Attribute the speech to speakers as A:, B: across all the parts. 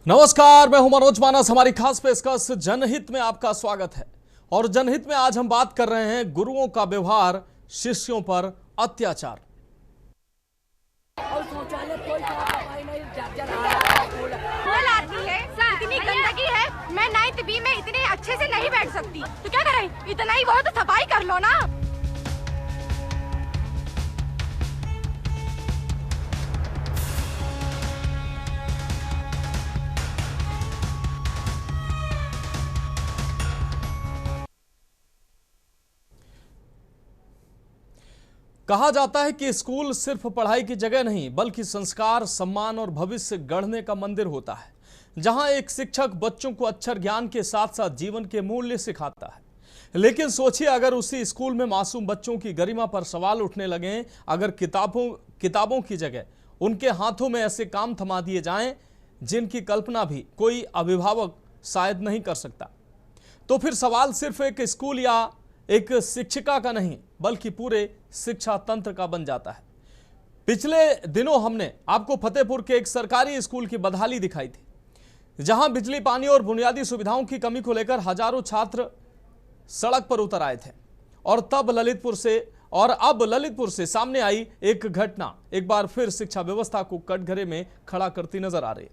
A: नमस्कार, मैं हूं मनोज मानस। हमारी खास पेशकश जनहित में आपका स्वागत है। और जनहित में आज हम बात कर रहे हैं गुरुओं का व्यवहार, शिष्यों पर अत्याचार।
B: और शौचालय कोई साफ सफाई नहीं, स्मेल आती है, इतनी गंदगी है। मैं 9th B में इतने अच्छे से नहीं बैठ सकती, तो क्या करें? इतना ही बहुत सफाई कर लो ना।
A: कहा जाता है कि स्कूल सिर्फ पढ़ाई की जगह नहीं, बल्कि संस्कार, सम्मान और भविष्य गढ़ने का मंदिर होता है, जहां एक शिक्षक बच्चों को अक्षर ज्ञान के साथ साथ जीवन के मूल्य सिखाता है। लेकिन सोचिए, अगर उसी स्कूल में मासूम बच्चों की गरिमा पर सवाल उठने लगे, अगर किताबों की जगह उनके हाथों में ऐसे काम थमा दिए जाएं जिनकी कल्पना भी कोई अभिभावक शायद नहीं कर सकता, तो फिर सवाल सिर्फ एक स्कूल या एक शिक्षिका का नहीं, बल्कि पूरे शिक्षा तंत्र का बन जाता है। पिछले दिनों हमने आपको फतेहपुर के एक सरकारी स्कूल की बदहाली दिखाई थी, जहां बिजली, पानी और बुनियादी सुविधाओं की कमी को लेकर हजारों छात्र सड़क पर उतर आए थे। और अब ललितपुर से सामने आई एक घटना एक बार फिर शिक्षा व्यवस्था को कटघरे में खड़ा करती नजर आ रही है।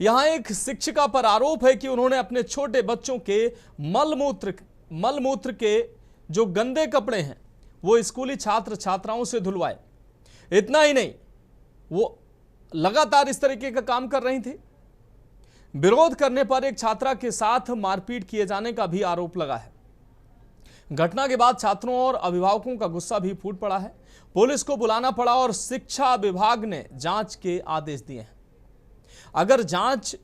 A: यहां एक शिक्षिका पर आरोप है कि उन्होंने अपने छोटे बच्चों के मलमूत्र के जो गंदे कपड़े हैं वो स्कूली छात्र छात्राओं से धुलवाए। इतना ही नहीं, वो लगातार इस तरीके का काम कर रही थी। विरोध करने पर एक छात्रा के साथ मारपीट किए जाने का भी आरोप लगा है। घटना के बाद छात्रों और अभिभावकों का गुस्सा भी फूट पड़ा है। पुलिस को बुलाना पड़ा और शिक्षा विभाग ने जांच के आदेश दिए हैं। अगर जांच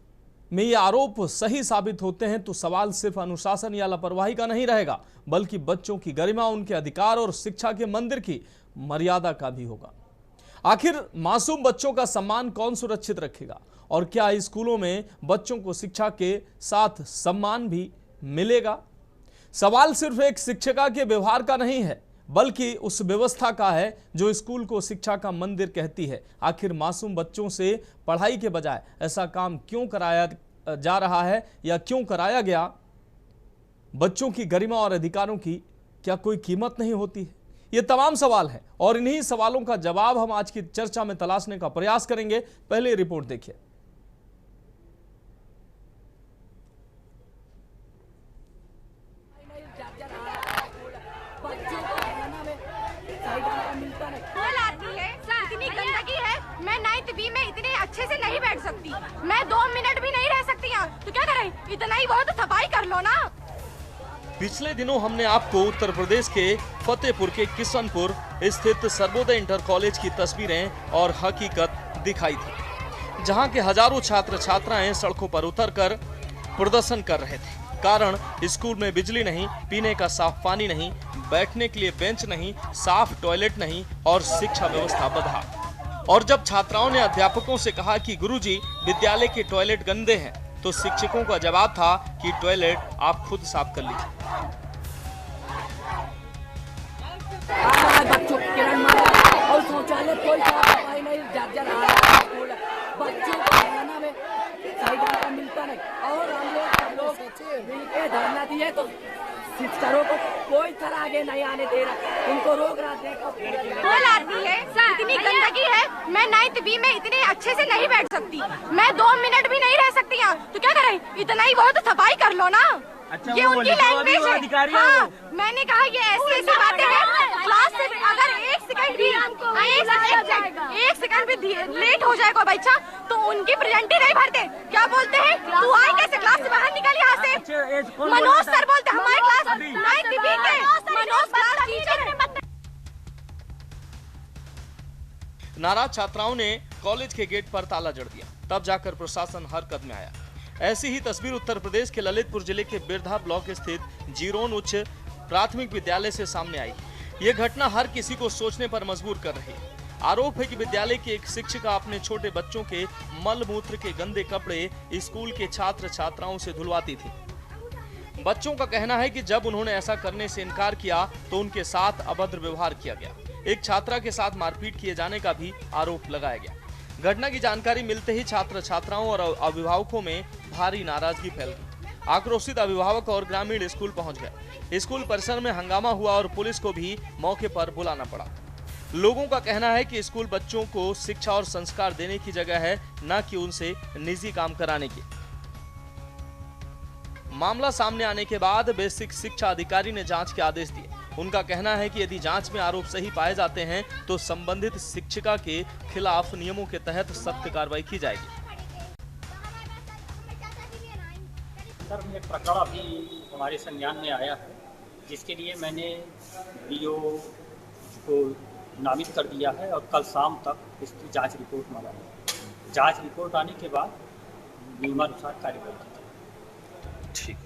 A: में ये आरोप सही साबित होते हैं तो सवाल सिर्फ अनुशासन या लापरवाही का नहीं रहेगा, बल्कि बच्चों की गरिमा, उनके अधिकार और शिक्षा के मंदिर की मर्यादा का भी होगा। आखिर मासूम बच्चों का सम्मान कौन सुरक्षित रखेगा, और क्या स्कूलों में बच्चों को शिक्षा के साथ सम्मान भी मिलेगा? सवाल सिर्फ एक शिक्षिका के व्यवहार का नहीं है, बल्कि उस व्यवस्था का है जो स्कूल को शिक्षा का मंदिर कहती है। आखिर मासूम बच्चों से पढ़ाई के बजाय ऐसा काम क्यों कराया जा रहा है, या क्यों कराया गया? बच्चों की गरिमा और अधिकारों की क्या कोई कीमत नहीं होती है? ये तमाम सवाल हैं, और इन्हीं सवालों का जवाब हम आज की चर्चा में तलाशने का प्रयास करेंगे। पहले रिपोर्ट देखिए।
B: स्मेल आती है, इतनी गंदगी है। मैं 9th B में इतने अच्छे से नहीं बैठ सकती, मैं 2 मिनट भी नहीं रह सकती यहाँ, तो क्या करें? इतना ही बहुत सफाई कर लो ना।
A: पिछले दिनों हमने आपको उत्तर प्रदेश के फतेहपुर के किशनपुर स्थित सर्वोदय इंटर कॉलेज की तस्वीरें और हकीकत दिखाई थी, जहां के हजारों छात्र छात्राएं सड़कों पर उतरकर प्रदर्शन कर रहे थे। कारण स्कूल में बिजली नहीं, पीने का साफ पानी नहीं, बैठने के लिए बेंच नहीं, साफ टॉयलेट नहीं और शिक्षा व्यवस्था बदहाल। और जब छात्राओं ने अध्यापकों से कहा कि गुरुजी, विद्यालय के टॉयलेट गंदे हैं, तो शिक्षकों का जवाब था कि टॉयलेट आप खुद साफ कर लीजिए।
B: बच्चों और शौचालय कोई साफ सफाई नहीं, बच्चों को खाना में सही ढंग का मिलता नहीं। और हम लोग मिलकर धरना दिए तो शिक्षकों को कोई तरह आगे नहीं आने दे रहा, उनको रोक रहा है। स्मेल आती है, इतनी गंदगी है। मैं 9th B में इतने अच्छे से नहीं बैठ सकती, मैं 2 मिनट भी नहीं रह सकती यहाँ, तो क्या करें? इतना ही बहुत सफाई कर लो ना।
C: अच्छा,
B: ये उनकी लैंग्वेज है। हाँ, मैंने कहा ये ऐसी बातें हैं। क्लास से अगर एक सेकंड भी लेट हो जाएगा बच्चा, तो उनकी प्रेजेंट ही नहीं भरते। क्या बोलते हैं? तू आई कैसे? क्लास से बाहर निकल यहाँ से। मनोज सर बोलते हैं हमारे क्लास 9th B के मनोज क्लास टीचर है।
A: नाराज छात्राओं ने कॉलेज के गेट पर ताला जड़ दिया, तब जाकर प्रशासन हरकत में आया। ऐसी ही तस्वीर उत्तर प्रदेश के ललितपुर जिले के बिरधा ब्लॉक स्थित जीरोन उच्च प्राथमिक विद्यालय से सामने आई। ये घटना हर किसी को सोचने पर मजबूर कर रही है। आरोप है कि विद्यालय की एक शिक्षिका अपने छोटे बच्चों के मल मूत्र के गंदे कपड़े स्कूल के छात्र छात्राओं से धुलवाती थी। बच्चों का कहना है कि जब उन्होंने ऐसा करने से इनकार किया तो उनके साथ अभद्र व्यवहार किया गया। एक छात्रा के साथ मारपीट किए जाने का भी आरोप लगाया गया। घटना की जानकारी मिलते ही छात्र छात्राओं और अभिभावकों में भारी नाराजगी फैल गई। आक्रोशित अभिभावक और ग्रामीण स्कूल पहुंच गए। स्कूल परिसर में हंगामा हुआ और पुलिस को भी मौके पर बुलाना पड़ा। लोगों का कहना है कि स्कूल बच्चों को शिक्षा और संस्कार देने की जगह है, न कि उनसे निजी काम कराने की। मामला सामने आने के बाद बेसिक शिक्षा अधिकारी ने जांच के आदेश दिए। उनका कहना है कि यदि जांच में आरोप सही पाए जाते हैं तो संबंधित शिक्षिका के खिलाफ नियमों के तहत सख्त कार्रवाई की जाएगी।
C: सर, ये प्रकरण अभी हमारे संज्ञान में आया है, जिसके लिए मैंने बीओ को नामित कर दिया है और कल शाम तक इसकी जांच रिपोर्ट मंगाई। जांच रिपोर्ट आने के बाद नियमानुसार कार्रवाई की जाएगी।
A: ठीक।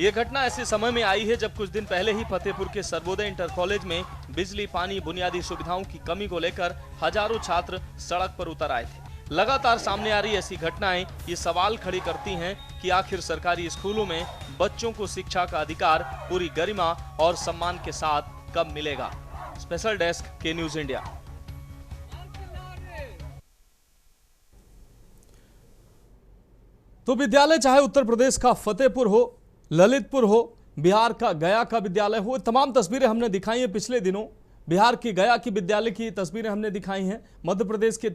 A: ये घटना ऐसे समय में आई है जब कुछ दिन पहले ही फतेहपुर के सर्वोदय इंटर कॉलेज में बिजली, पानी, बुनियादी सुविधाओं की कमी को लेकर हजारों छात्र सड़क पर उतर आए थे। लगातार सामने आ रही ऐसी घटनाएं ये सवाल खड़ी करती हैं कि आखिर सरकारी स्कूलों में बच्चों को शिक्षा का अधिकार पूरी गरिमा और सम्मान के साथ कब मिलेगा। स्पेशल डेस्क के न्यूज इंडिया। तो विद्यालय चाहे उत्तर प्रदेश का फतेहपुर हो, ललितपुर हो, बिहार का गया का विद्यालय हो, तमाम तस्वीरें हमने दिखाई हैं पिछले दिनों। बिहार की गया की विद्यालय की तस्वीरें हमने दिखाई हैं। मध्य प्रदेश के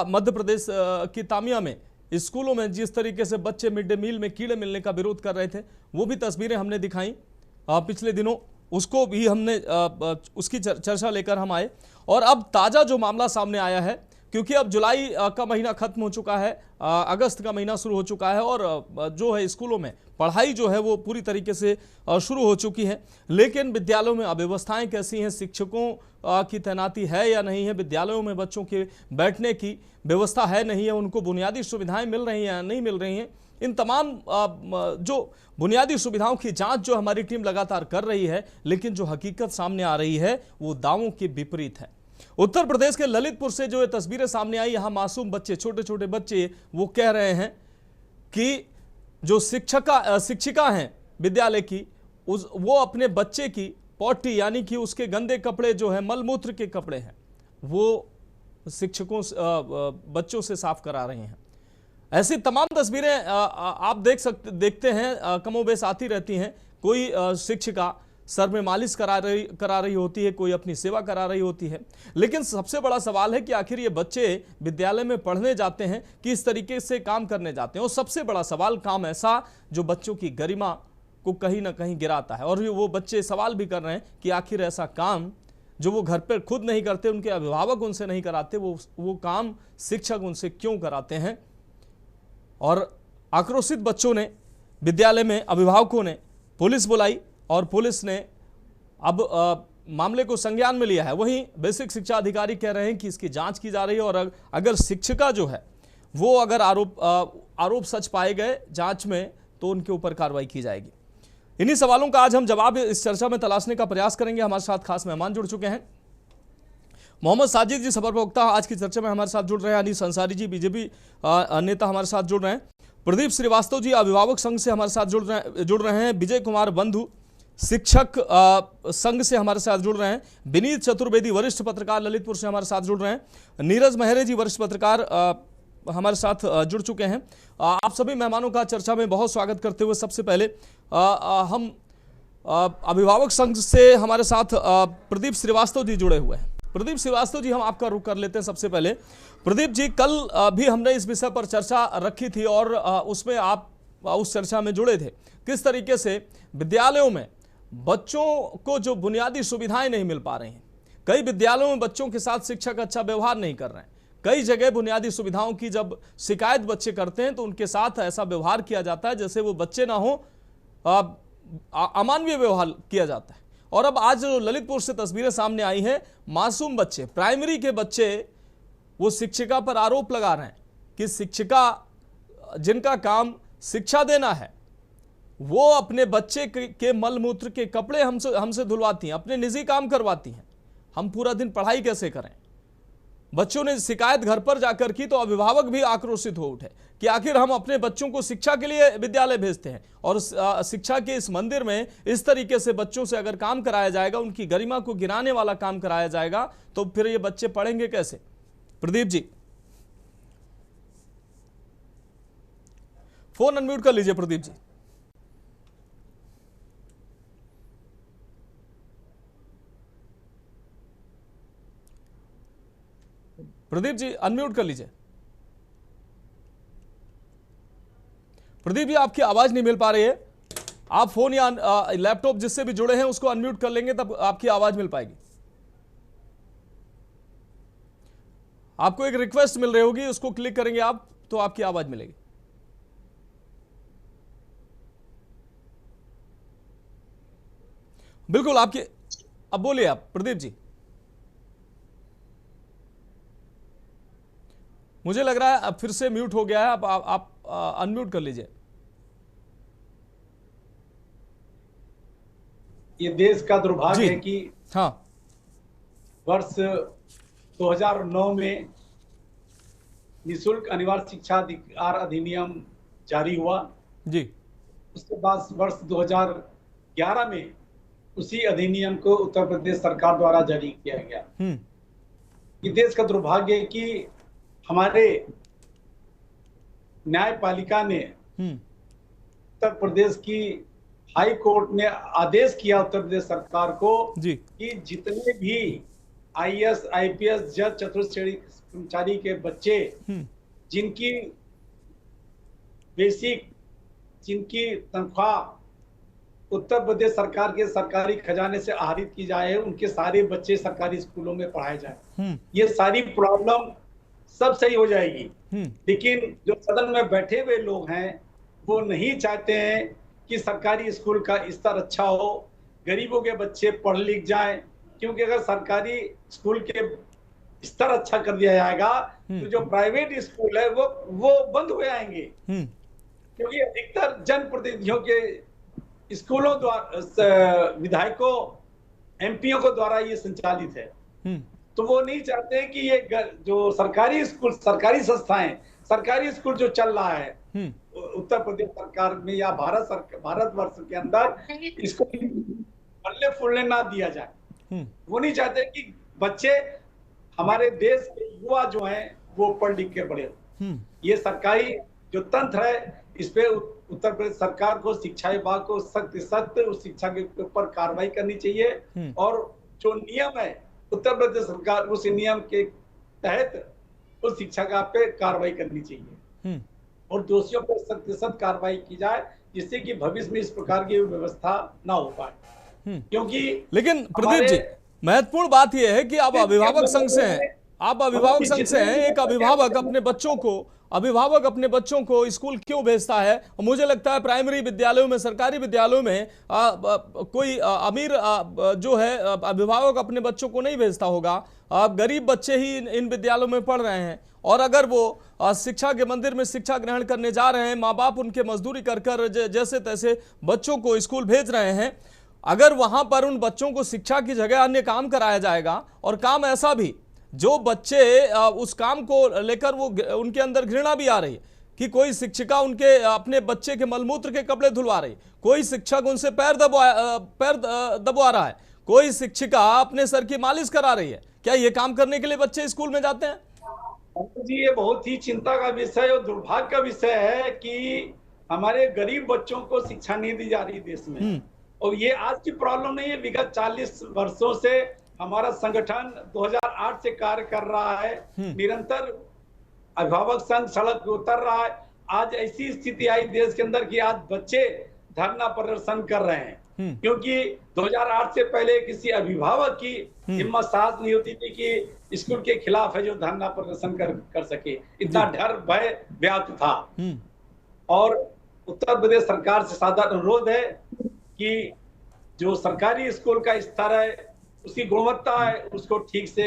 A: मध्य प्रदेश की तामिया में स्कूलों में जिस तरीके से बच्चे मिड डे मील में कीड़े मिलने का विरोध कर रहे थे, वो भी तस्वीरें हमने दिखाई पिछले दिनों। उसको भी हमने उसकी चर्चा लेकर हम आए। और अब ताज़ा जो मामला सामने आया है, क्योंकि अब जुलाई का महीना खत्म हो चुका है, अगस्त का महीना शुरू हो चुका है और जो है स्कूलों में पढ़ाई जो है वो पूरी तरीके से शुरू हो चुकी है। लेकिन विद्यालयों में अव्यवस्थाएं कैसी हैं, शिक्षकों की तैनाती है या नहीं है, विद्यालयों में बच्चों के बैठने की व्यवस्था है नहीं है, उनको बुनियादी सुविधाएं मिल रही हैं या नहीं मिल रही हैं, इन तमाम जो बुनियादी सुविधाओं की जांच जो हमारी टीम लगातार कर रही है, लेकिन जो हकीकत सामने आ रही है वो दावों के विपरीत है। उत्तर प्रदेश के ललितपुर से जो ये तस्वीरें सामने आई, यहां मासूम बच्चे, छोटे छोटे बच्चे, वो कह रहे हैं कि जो शिक्षिका हैं विद्यालय की, वो अपने बच्चे की पॉटी यानी कि उसके गंदे कपड़े जो है, मलमूत्र के कपड़े हैं, वो शिक्षकों बच्चों से साफ करा रहे हैं। ऐसी तमाम तस्वीरें आप देखते हैं, कमोबेश आती रहती हैं। कोई शिक्षिका सर में मालिश करा रही होती है, कोई अपनी सेवा करा रही होती है। लेकिन सबसे बड़ा सवाल है कि आखिर ये बच्चे विद्यालय में पढ़ने जाते हैं कि इस तरीके से काम करने जाते हैं। और सबसे बड़ा सवाल, काम ऐसा जो बच्चों की गरिमा को कहीं ना कहीं गिराता है। और वो बच्चे सवाल भी कर रहे हैं कि आखिर ऐसा काम जो वो घर पर खुद नहीं करते, उनके अभिभावक उनसे नहीं कराते, वो काम शिक्षक उनसे क्यों कराते हैं। और आक्रोशित बच्चों ने, विद्यालय में अभिभावकों ने पुलिस बुलाई और पुलिस ने अब मामले को संज्ञान में लिया है। वहीं बेसिक शिक्षा अधिकारी कह रहे हैं कि इसकी जांच की जा रही है और अगर शिक्षिका जो है वो अगर आरोप सच पाए गए जांच में तो उनके ऊपर कार्रवाई की जाएगी। इन्हीं सवालों का आज हम जवाब इस चर्चा में तलाशने का प्रयास करेंगे। हमारे साथ खास मेहमान जुड़ चुके हैं। मोहम्मद साजिद जी, सफर प्रवक्ता, आज की चर्चा में हमारे साथ जुड़ रहे हैं। अनीस अंसारी जी, बीजेपी नेता, हमारे साथ जुड़ रहे हैं। प्रदीप श्रीवास्तव जी, अभिभावक संघ से हमारे साथ जुड़ रहे हैं। विजय कुमार बंधु, शिक्षक संघ से हमारे साथ जुड़ रहे हैं। विनीत चतुर्वेदी, वरिष्ठ पत्रकार, ललितपुर से हमारे साथ जुड़ रहे हैं। नीरज मेहरे जी, वरिष्ठ पत्रकार, हमारे साथ जुड़ चुके हैं। आप सभी मेहमानों का चर्चा में बहुत स्वागत करते हुए सबसे पहले हम अभिभावक संघ से हमारे साथ प्रदीप श्रीवास्तव जी जुड़े हुए हैं। प्रदीप श्रीवास्तव जी, हम आपका रुख कर लेते हैं सबसे पहले। प्रदीप जी, कल भी हमने इस विषय पर चर्चा रखी थी और उसमें आप उस चर्चा में जुड़े थे। किस तरीके से विद्यालयों में बच्चों को जो बुनियादी सुविधाएं नहीं मिल पा रही हैं, कई विद्यालयों में बच्चों के साथ शिक्षक अच्छा व्यवहार नहीं कर रहे हैं, कई जगह बुनियादी सुविधाओं की जब शिकायत बच्चे करते हैं तो उनके साथ ऐसा व्यवहार किया जाता है जैसे वो बच्चे ना हो, अमानवीय व्यवहार किया जाता है। और अब आज जो ललितपुर से तस्वीरें सामने आई हैं, मासूम बच्चे, प्राइमरी के बच्चे, वो शिक्षिका पर आरोप लगा रहे हैं कि शिक्षिका जिनका काम शिक्षा देना है वो अपने बच्चे के मलमूत्र के कपड़े हमसे धुलवाती हैं, अपने निजी काम करवाती हैं। हम पूरा दिन पढ़ाई कैसे करें? बच्चों ने शिकायत घर पर जाकर की तो अभिभावक भी आक्रोशित हो उठे कि आखिर हम अपने बच्चों को शिक्षा के लिए विद्यालय भेजते हैं और शिक्षा के इस मंदिर में इस तरीके से बच्चों से अगर काम कराया जाएगा, उनकी गरिमा को गिराने वाला काम कराया जाएगा, तो फिर ये बच्चे पढ़ेंगे कैसे? प्रदीप जी, फोन अनम्यूट कर लीजिए। प्रदीप जी, प्रदीप जी अनम्यूट कर लीजिए। प्रदीप जी, आपकी आवाज नहीं मिल पा रही है। आप फोन या लैपटॉप जिससे भी जुड़े हैं उसको अनम्यूट कर लेंगे तब आपकी आवाज मिल पाएगी। आपको एक रिक्वेस्ट मिल रही होगी, उसको क्लिक करेंगे आप तो आपकी आवाज मिलेगी। बिल्कुल आपकी, अब बोलिए आप प्रदीप जी। मुझे लग रहा है अब फिर से म्यूट हो गया है, आप अनम्यूट कर लीजिए।
D: ये देश का दुर्भाग्य है कि
A: हाँ,
D: वर्ष 2009 में निःशुल्क अनिवार्य शिक्षा अधिकार अधिनियम जारी हुआ
A: जी।
D: उसके बाद वर्ष 2011 में उसी अधिनियम को उत्तर प्रदेश सरकार द्वारा जारी किया गया। ये देश का दुर्भाग्य है कि हमारे न्यायपालिका ने उत्तर प्रदेश की हाई कोर्ट ने आदेश किया उत्तर प्रदेश सरकार को कि जितने भी आईएएस आईपीएस जज चतुर्थ श्रेणी कर्मचारी के बच्चे जिनकी बेसिक जिनकी तनख्वाह उत्तर प्रदेश सरकार के सरकारी खजाने से आहरित की जाए, उनके सारे बच्चे सरकारी स्कूलों में पढ़ाए जाए। ये सारी प्रॉब्लम सब सही हो जाएगी। लेकिन जो सदन में बैठे हुए लोग हैं वो नहीं चाहते हैं कि सरकारी स्कूल का स्तर अच्छा हो, गरीबों के बच्चे पढ़ लिख जाएं, क्योंकि अगर सरकारी स्कूल के स्तर अच्छा कर दिया जाएगा तो जो प्राइवेट स्कूल है वो बंद हो जाएंगे, क्योंकि अधिकतर जनप्रतिनिधियों के स्कूलों द्वारा विधायकों एमपीओ को द्वारा ये संचालित है। तो वो नहीं चाहते कि ये जो सरकारी स्कूल सरकारी संस्थाएं सरकारी स्कूल जो चल रहा है उत्तर प्रदेश सरकार में या भारतवर्ष के अंदर इसको फलने फूलने ना दिया जाए। वो नहीं चाहते कि बच्चे हमारे देश के युवा जो हैं वो पढ़ लिख के बढ़े। ये सरकारी जो तंत्र है इस पे उत्तर प्रदेश सरकार को, शिक्षा विभाग को सख्त उस शिक्षा के ऊपर कार्रवाई करनी चाहिए और जो नियम है उत्तर प्रदेश सरकार उस नियम के तहत उस शिक्षा का पे कार्रवाई करनी चाहिए और दोषियों पर सख्त कार्रवाई की जाए, जिससे कि भविष्य में इस प्रकार की व्यवस्था ना हो पाए। क्योंकि
A: लेकिन प्रदीप जी, महत्वपूर्ण बात यह है कि आप अभिभावक संघ से हैं, आप अभिभावक संघ से हैं। एक अभिभावक अपने बच्चों को स्कूल क्यों भेजता है? मुझे लगता है प्राइमरी विद्यालयों में, सरकारी विद्यालयों में कोई अमीर जो है अभिभावक अपने बच्चों को नहीं भेजता होगा। गरीब बच्चे ही इन विद्यालयों में पढ़ रहे हैं और अगर वो शिक्षा के मंदिर में शिक्षा ग्रहण करने जा रहे हैं, माँ बाप उनके मजदूरी कर जैसे तैसे बच्चों को स्कूल भेज रहे हैं, अगर वहां पर उन बच्चों को शिक्षा की जगह अन्य काम कराया जाएगा और काम ऐसा भी जो बच्चे उस काम को लेकर वो उनके अंदर घृणा भी आ रही है कि कोई शिक्षिका उनके अपने बच्चे के मलमूत्र के कपड़े धुलवा रही, कोई शिक्षक उनसे पैर दबवा रहा है, कोई शिक्षिका अपने सर की मालिश करा रही है, क्या ये काम करने के लिए बच्चे स्कूल में जाते हैं?
D: जी, ये बहुत ही चिंता का विषय और दुर्भाग्य का विषय है कि हमारे गरीब बच्चों को शिक्षा नहीं दी जा रही देश में। और ये आज की प्रॉब्लम नहीं है, विगत 40 वर्षों से हमारा संगठन 2008 से कार्य कर रहा है, निरंतर अभिभावक संघ सड़क पे उतर रहा है। आज ऐसी स्थिति आई देश के अंदर कि आज बच्चे धरना प्रदर्शन कर रहे हैं, क्योंकि 2008 से पहले किसी अभिभावक की हिम्मत साहस नहीं होती थी कि स्कूल के खिलाफ है जो धरना प्रदर्शन कर सके, इतना डर भय व्याप्त था। और उत्तर प्रदेश सरकार से सादा अनुरोध है कि जो सरकारी स्कूल का स्तर है उसकी गुणवत्ता है उसको ठीक से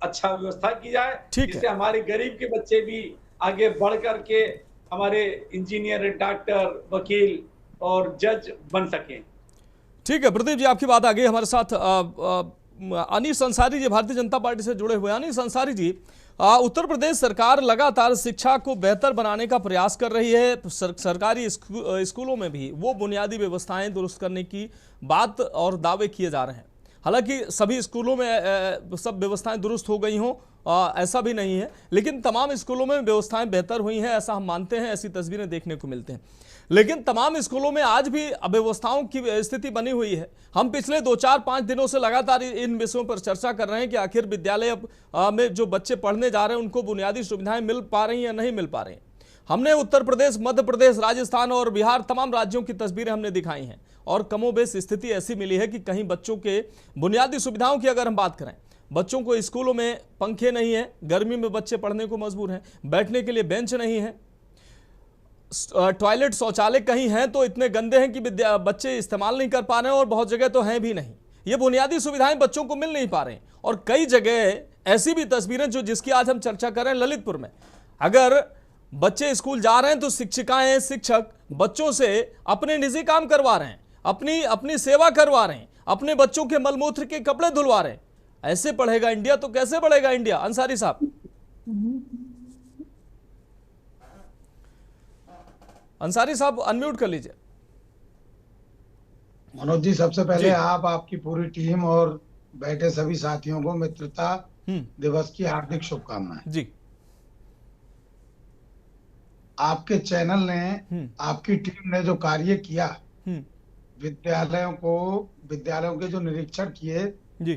D: अच्छा व्यवस्था की जाए, जिससे हमारे गरीब के बच्चे भी आगे बढ़ करके हमारे इंजीनियर, डॉक्टर, वकील और जज बन सकें।
A: ठीक है प्रदीप जी, आपकी बात आ गई। हमारे साथ अनीश अंसारी जी भारतीय जनता पार्टी से जुड़े हुए। अनीश अंसारी जी, उत्तर प्रदेश सरकार लगातार शिक्षा को बेहतर बनाने का प्रयास कर रही है। सरकारी स्कूलों में भी वो बुनियादी व्यवस्थाएं दुरुस्त करने की बात और दावे किए जा रहे हैं। हालांकि सभी स्कूलों में सब व्यवस्थाएं दुरुस्त हो गई हों ऐसा भी नहीं है, लेकिन तमाम स्कूलों में व्यवस्थाएं बेहतर हुई हैं ऐसा हम मानते हैं, ऐसी तस्वीरें देखने को मिलते हैं। लेकिन तमाम स्कूलों में आज भी अव्यवस्थाओं की स्थिति बनी हुई है। हम पिछले 2-4-5 दिनों से लगातार इन विषयों पर चर्चा कर रहे हैं कि आखिर विद्यालय में जो बच्चे पढ़ने जा रहे हैं उनको बुनियादी सुविधाएं मिल पा रही हैं या नहीं मिल पा रही हैं। हमने उत्तर प्रदेश, मध्य प्रदेश, राजस्थान और बिहार तमाम राज्यों की तस्वीरें हमने दिखाई हैं और कमोबेश स्थिति ऐसी मिली है कि कहीं बच्चों के बुनियादी सुविधाओं की अगर हम बात करें, बच्चों को स्कूलों में पंखे नहीं है, गर्मी में बच्चे पढ़ने को मजबूर हैं, बैठने के लिए बेंच नहीं है, टॉयलेट शौचालय कहीं हैं तो इतने गंदे हैं कि बच्चे इस्तेमाल नहीं कर पा रहे हैं और बहुत जगह तो हैं भी नहीं। ये बुनियादी सुविधाएं बच्चों को मिल नहीं पा रही और कई जगह ऐसी भी तस्वीरें जो जिसकी आज हम चर्चा कर रहे हैं ललितपुर में, अगर बच्चे स्कूल जा रहे हैं तो शिक्षिकाएं, शिक्षक बच्चों से अपने निजी काम करवा रहे हैं, अपनी सेवा करवा रहे हैं, अपने बच्चों के मलमूत्र के कपड़े धुलवा रहे हैं। ऐसे पढ़ेगा इंडिया तो कैसे बढ़ेगा इंडिया? अंसारी साहब, अंसारी साहब अनम्यूट कर लीजिए।
E: मनोज जी, सबसे पहले आपकी पूरी टीम और बैठे सभी साथियों को मित्रता दिवस की हार्दिक शुभकामनाएं
A: जी।
E: आपके चैनल ने, आपकी टीम ने जो कार्य किया, विद्यालयों के जो निरीक्षण किए जी,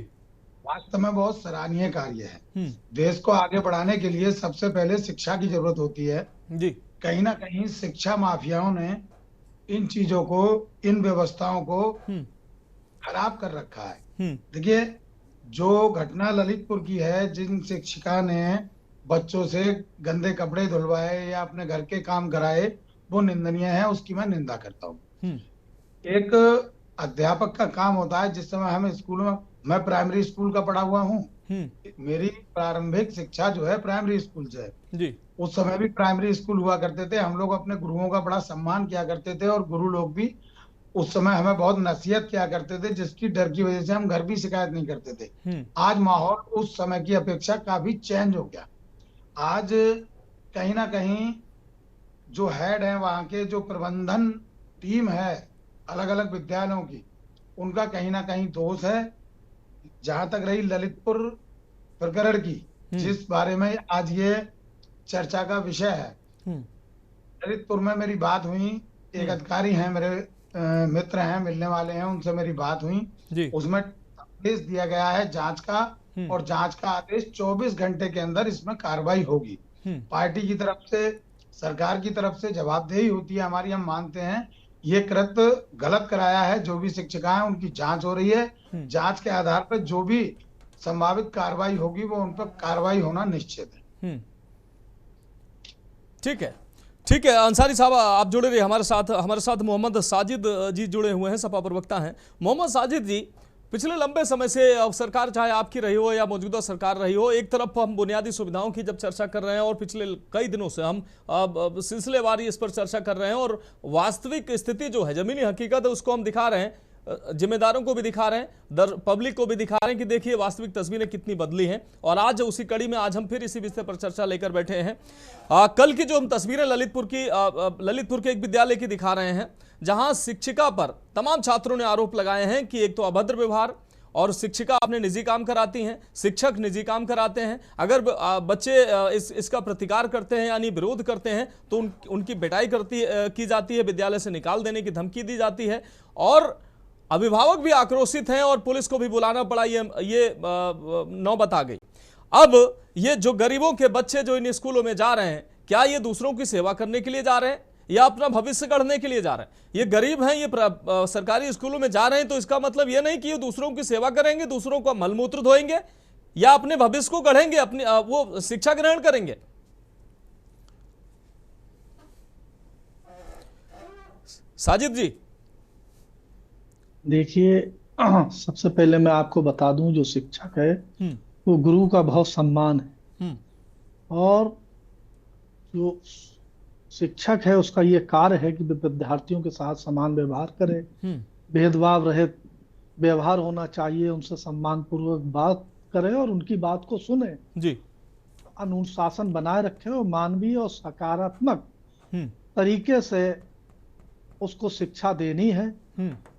E: वास्तव में बहुत सराहनीय कार्य है। देश को आगे बढ़ाने के लिए सबसे पहले शिक्षा की जरूरत होती है जी। कहीं ना कहीं शिक्षा माफियाओं ने इन चीजों को, इन व्यवस्थाओं को खराब कर रखा है। देखिए, जो घटना ललितपुर की है, जिन शिक्षिका ने बच्चों से गंदे कपड़े धुलवाए या अपने घर के काम कराए, वो निंदनीय है, उसकी मैं निंदा करता हूँ। एक अध्यापक का काम होता है, जिस समय हम स्कूलों में, मैं प्राइमरी स्कूल का पढ़ा हुआ हूँ, मेरी प्रारंभिक शिक्षा जो है प्राइमरी स्कूल से है जी। उस समय भी प्राइमरी स्कूल हुआ करते थे, हम लोग अपने गुरुओं का बड़ा सम्मान किया करते थे और गुरु लोग भी उस समय हमें बहुत नसीहत किया करते थे, जिसकी डर की वजह से हम घर भी शिकायत नहीं करते थे। आज माहौल उस समय की अपेक्षा काफी चेंज हो गया। आज कहीं ना कहीं जो हेड है, वहां के जो प्रबंधन टीम है अलग अलग विद्यालयों की, उनका कहीं ना कहीं दोष है। जहां तक रही ललितपुर प्रकरण की, जिस बारे में आज ये चर्चा का विषय है, ललितपुर में मेरी बात हुई, एक अधिकारी हैं, मेरे मित्र हैं, मिलने वाले हैं, उनसे मेरी बात हुई। उसमें आदेश दिया गया है जांच का, और जांच का आदेश 24 घंटे के अंदर इसमें कार्रवाई होगी। पार्टी की तरफ से, सरकार की तरफ से जवाबदेही होती है हमारी, हम मानते हैं ये कृत्य गलत कराया है। जो भी शिक्षिका है उनकी जांच हो रही है, जांच के आधार पर जो भी संभावित कार्रवाई होगी वो उन पर कार्रवाई होना निश्चित है।
A: ठीक है, ठीक है। अंसारी साहब आप जुड़े रहिए हमारे साथ मोहम्मद साजिद जी जुड़े हुए हैं, सपा प्रवक्ता हैं। मोहम्मद साजिद जी, पिछले लंबे समय से अब सरकार चाहे आपकी रही हो या मौजूदा सरकार रही हो, एक तरफ हम बुनियादी सुविधाओं की जब चर्चा कर रहे हैं और पिछले कई दिनों से हम सिलसिलेवार इस पर चर्चा कर रहे हैं और वास्तविक स्थिति जो है, जमीनी हकीकत है, उसको हम दिखा रहे हैं, जिम्मेदारों को भी दिखा रहे हैं, पब्लिक को भी दिखा रहे हैं कि देखिए वास्तविक तस्वीरें कितनी बदली हैं। और आज उसी कड़ी में आज हम फिर इसी विषय पर चर्चा लेकर बैठे हैं। कल की जो हम तस्वीरें ललितपुर के एक विद्यालय की दिखा रहे हैं, जहां शिक्षिका पर तमाम छात्रों ने आरोप लगाए हैं कि एक तो अभद्र व्यवहार, और शिक्षिका अपने निजी काम कराती हैं, शिक्षक निजी काम कराते हैं। अगर बच्चे इसका प्रतिकार करते हैं यानी विरोध करते हैं तो उनकी पिटाई की जाती है, विद्यालय से निकाल देने की धमकी दी जाती है और अभिभावक भी आक्रोशित हैं और पुलिस को भी बुलाना पड़ा, ये नौबत आ गई। अब ये जो गरीबों के बच्चे जो इन स्कूलों में जा रहे हैं, क्या ये दूसरों की सेवा करने के लिए जा रहे हैं या अपना भविष्य गढ़ने के लिए जा रहे हैं? ये गरीब हैं, ये सरकारी स्कूलों में जा रहे हैं, तो इसका मतलब ये नहीं कि ये दूसरों की सेवा करेंगे, दूसरों का मलमूत्र धोएंगे या अपने भविष्य को गढ़ेंगे, अपनी वो शिक्षा ग्रहण करेंगे। साजिद जी,
F: देखिए, सबसे पहले मैं आपको बता दूं, जो शिक्षक है वो गुरु का बहुत सम्मान है और जो शिक्षक है उसका ये कार्य है कि विद्यार्थियों के साथ समान व्यवहार करे, भेदभाव रहे व्यवहार होना चाहिए, उनसे सम्मान पूर्वक बात करें और उनकी बात को सुने
A: जी,
F: अनुशासन बनाए रखें और मानवीय और सकारात्मक तरीके से उसको शिक्षा देनी है।